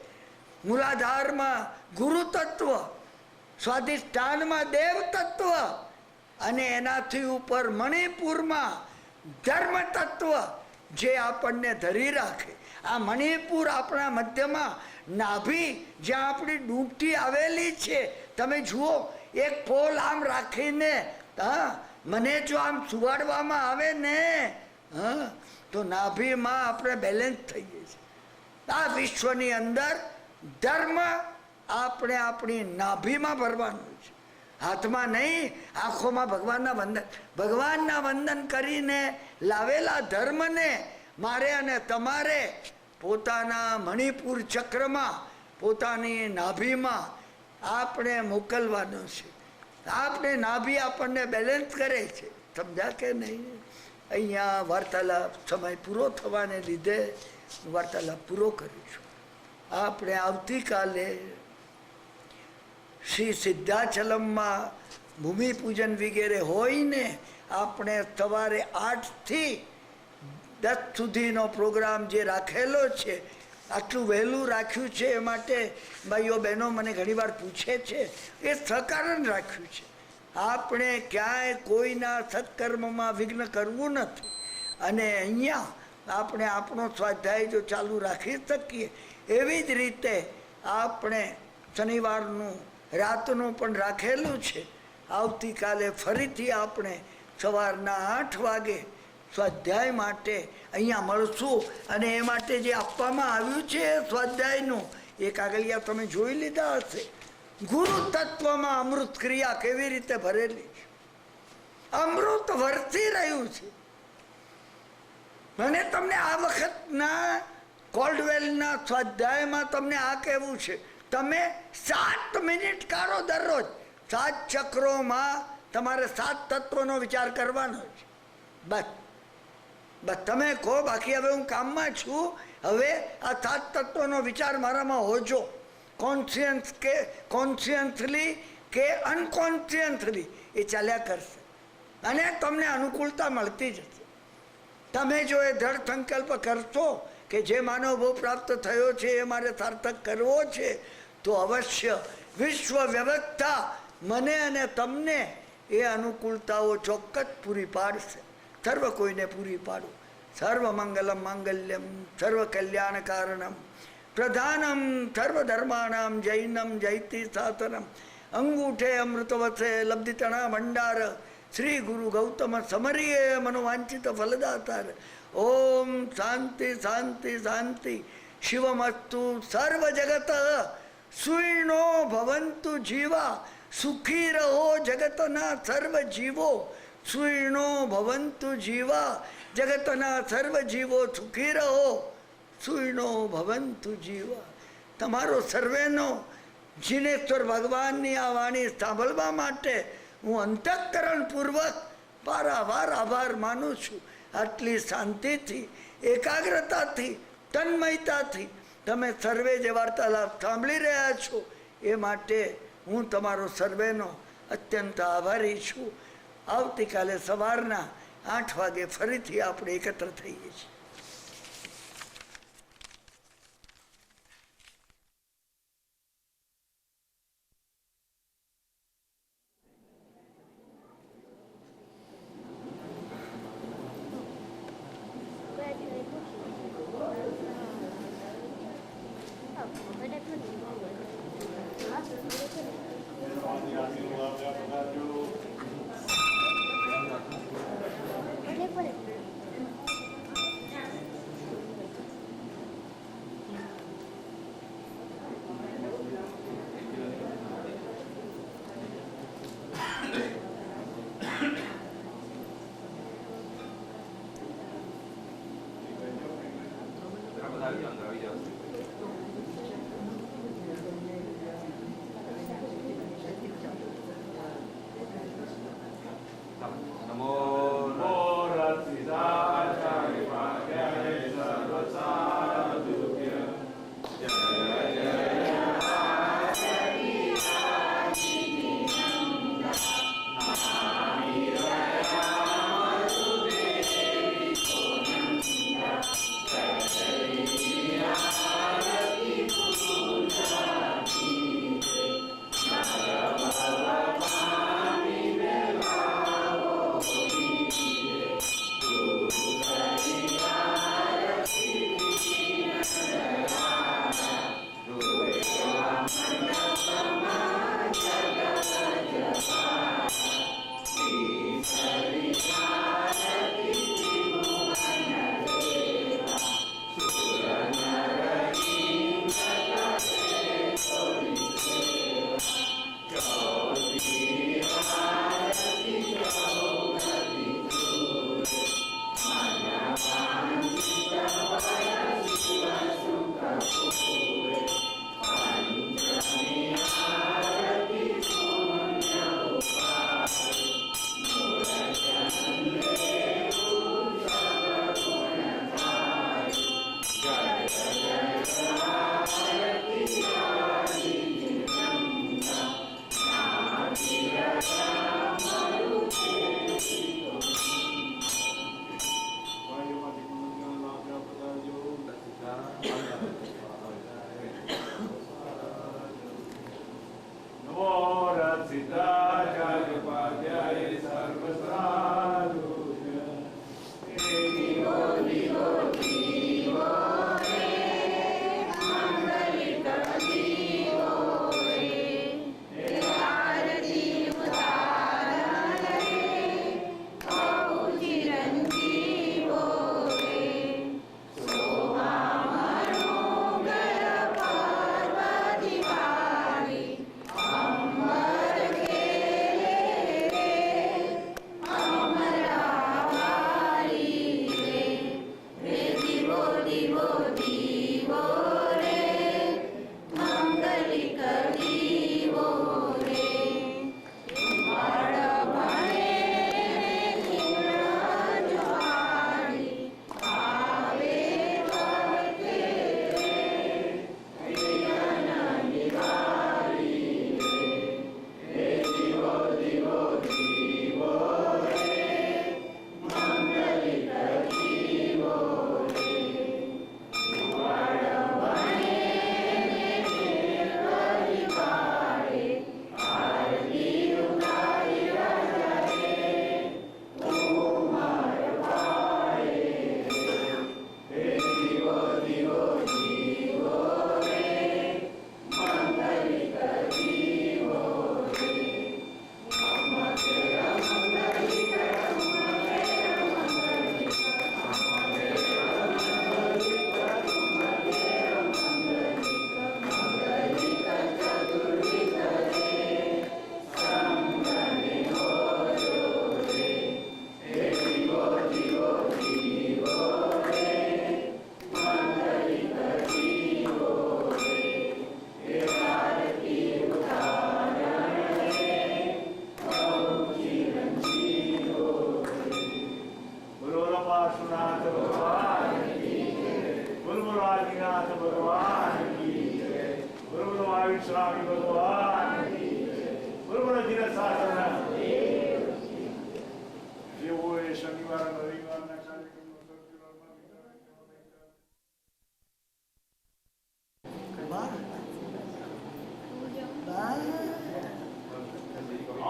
A: મૂલાધારમાં ગુરુ તત્વ, સ્વાધિષ્ઠાનમાં દેવ તત્વ અને એનાથી ઉપર મણિપુરમાં ધર્મ તત્વ જે આપણને ધરી રાખે. આ મણિપુર આપણા મધ્યમાં નાભી જ્યાં આપણી ડૂબટી આવેલી છે. તમે જુઓ, એક પોલ આમ રાખીને મને જો આમ સુવાડવામાં આવે ને તો નાભીમાં આપણે બેલેન્સ થઈએ છીએ. આ વિશ્વની અંદર ધર્મ આપણે આપણી નાભીમાં ભરવાનું છે, હાથમાં નહીં. આંખોમાં ભગવાનના વંદન કરીને લાવેલા ધર્મને મારે અને તમારે પોતાના મણિપુર ચક્રમાં, પોતાની નાભીમાં આપણે મોકલવાનું છે. આપણે નાભી આપણને બેલેન્સ કરે છે. સમજા કે નહીં? અહીંયા વાર્તાલાપ સમય પૂરો થવાને લીધે વાર્તાલાપ પૂરો કરીશું. આપણે આવતીકાલે શ્રી સિદ્ધાચલમમાં ભૂમિપૂજન વગેરે હોય ને, આપણે સવારે 8 થી 10 સુધીનો પ્રોગ્રામ જે રાખેલો છે, આટલું વહેલું રાખ્યું છે એ માટે ભાઈઓ બહેનો મને ઘણીવાર પૂછે છે, એ સકારણ રાખ્યું છે. આપણે ક્યાંય કોઈના સત્કર્મમાં વિઘ્ન કરવું નથી. અને અહીંયા આપણે આપણો સ્વાધ્યાય જો ચાલુ રાખી શકીએ, એવી જ રીતે આપણે શનિવારનું રાતનું પણ રાખેલું છે. આવતીકાલે ફરીથી આપણે સવારના 8 વાગે સ્વાધ્યાય માટે અહીંયા મળશું. અને એ માટે જે આપવામાં આવ્યું છે સ્વાધ્યાયનું એ કાગળિયા તમે જોઈ લીધા હશે. ગુરુ તત્વમાં અમૃત ક્રિયા કેવી રીતે ભરેલી છે. અમૃત વરસી રહ્યું છે. મને તમને આ વખતના કોલ્ડવેલના સ્વાધ્યાયમાં તમને આ કહેવું છે, તમે 7 મિનિટ કાઢો દરરોજ. 7 ચક્રોમાં તમારે 7 તત્વોનો વિચાર કરવાનો છે. બસ તમે કહો, બાકી હવે હું કામમાં છું, હવે આ 7 તત્વોનો વિચાર મારામાં હોજો. કોન્શિયસલી કે અનકોન્શિયસલી એ ચાલ્યા કરશે અને તમને અનુકૂળતા મળતી જશે. તમે જો એ દૃઢ સંકલ્પ કરશો કે જે માનવ ભોગ પ્રાપ્ત થયો છે એ મારે સાર્થક કરવો છે, તો અવશ્ય વિશ્વ વ્યવસ્થા મને અને તમને એ અનુકૂળતાઓ ચોક્કસ પૂરી પાડશે. સર્વ કોઈને પૂરી પાડું. સર્વ મંગલમ માંગલ્યમ સર્વ કલ્યાણ કારણમ પ્રધાનમ સર્વધર્માણામ જૈનમ જૈતિ સાતનમ અંગૂઠે અમૃતવસે લબ્ધિતણા ભંડાર શ્રી ગુરુ ગૌતમ સમરીએ મનોવાંચિત ફલદાતાર. ઓમ શાંતિ શાંતિ શાંતિ. શિવમસ્તુ સર્વ જગત સુઈણો ભવંતુ જીવા. સુખી રહો જગતના સર્વ જીવો. સુઈણો ભવંતુ જીવા. જગતના સર્વ જીવો સુખી રહો. સુઈણો ભવંતુ જીવા. તમારો સર્વેનો જીનેશ્વર ભગવાનની આ વાણી સાંભળવા માટે હું અંતઃકરણપૂર્વક વારંવાર આભાર માનું છું. આટલી શાંતિથી, એકાગ્રતાથી, તન્મયતાથી તમે સર્વે જે વાર્તાલાપ સાંભળી રહ્યા છો એ માટે હું તમારો સર્વેનો અત્યંત આભારી છું. આવતીકાલે સવારના 8 વાગે ફરીથી આપણે એકત્ર થઈએ છીએ.
B: Oh,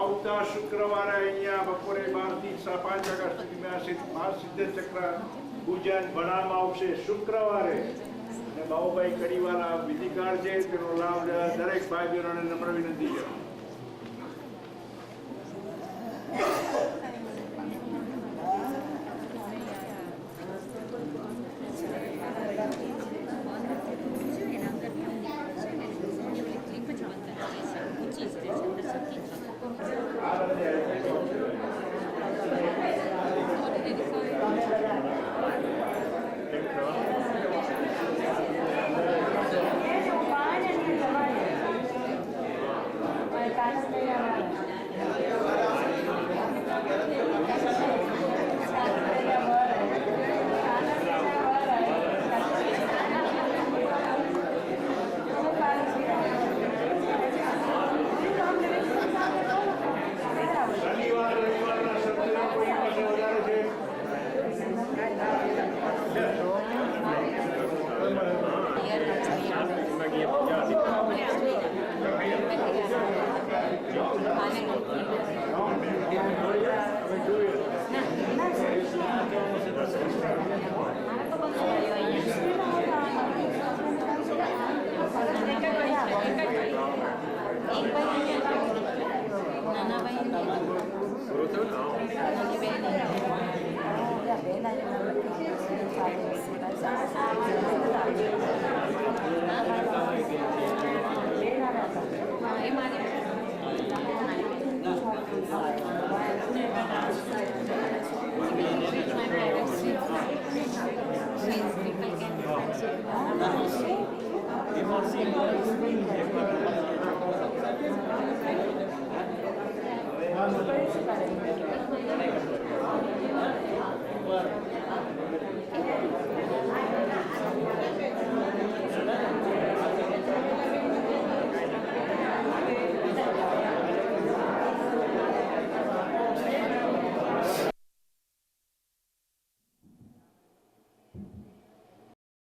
B: આવતા શુક્રવારે અહીંયા બપોરે 12 થી 5 વાગ્યા સુધીમાં સિદ્ધ ચક્ર પૂજન ભણાવવામાં આવશે શુક્રવારે. અને બાબુભાઈ કડીવાલા વિધિકાર છે તેનો લાભ દરેક ભાઈ બહેનોને નમ્ર વિનંતી છે.
C: એ મારી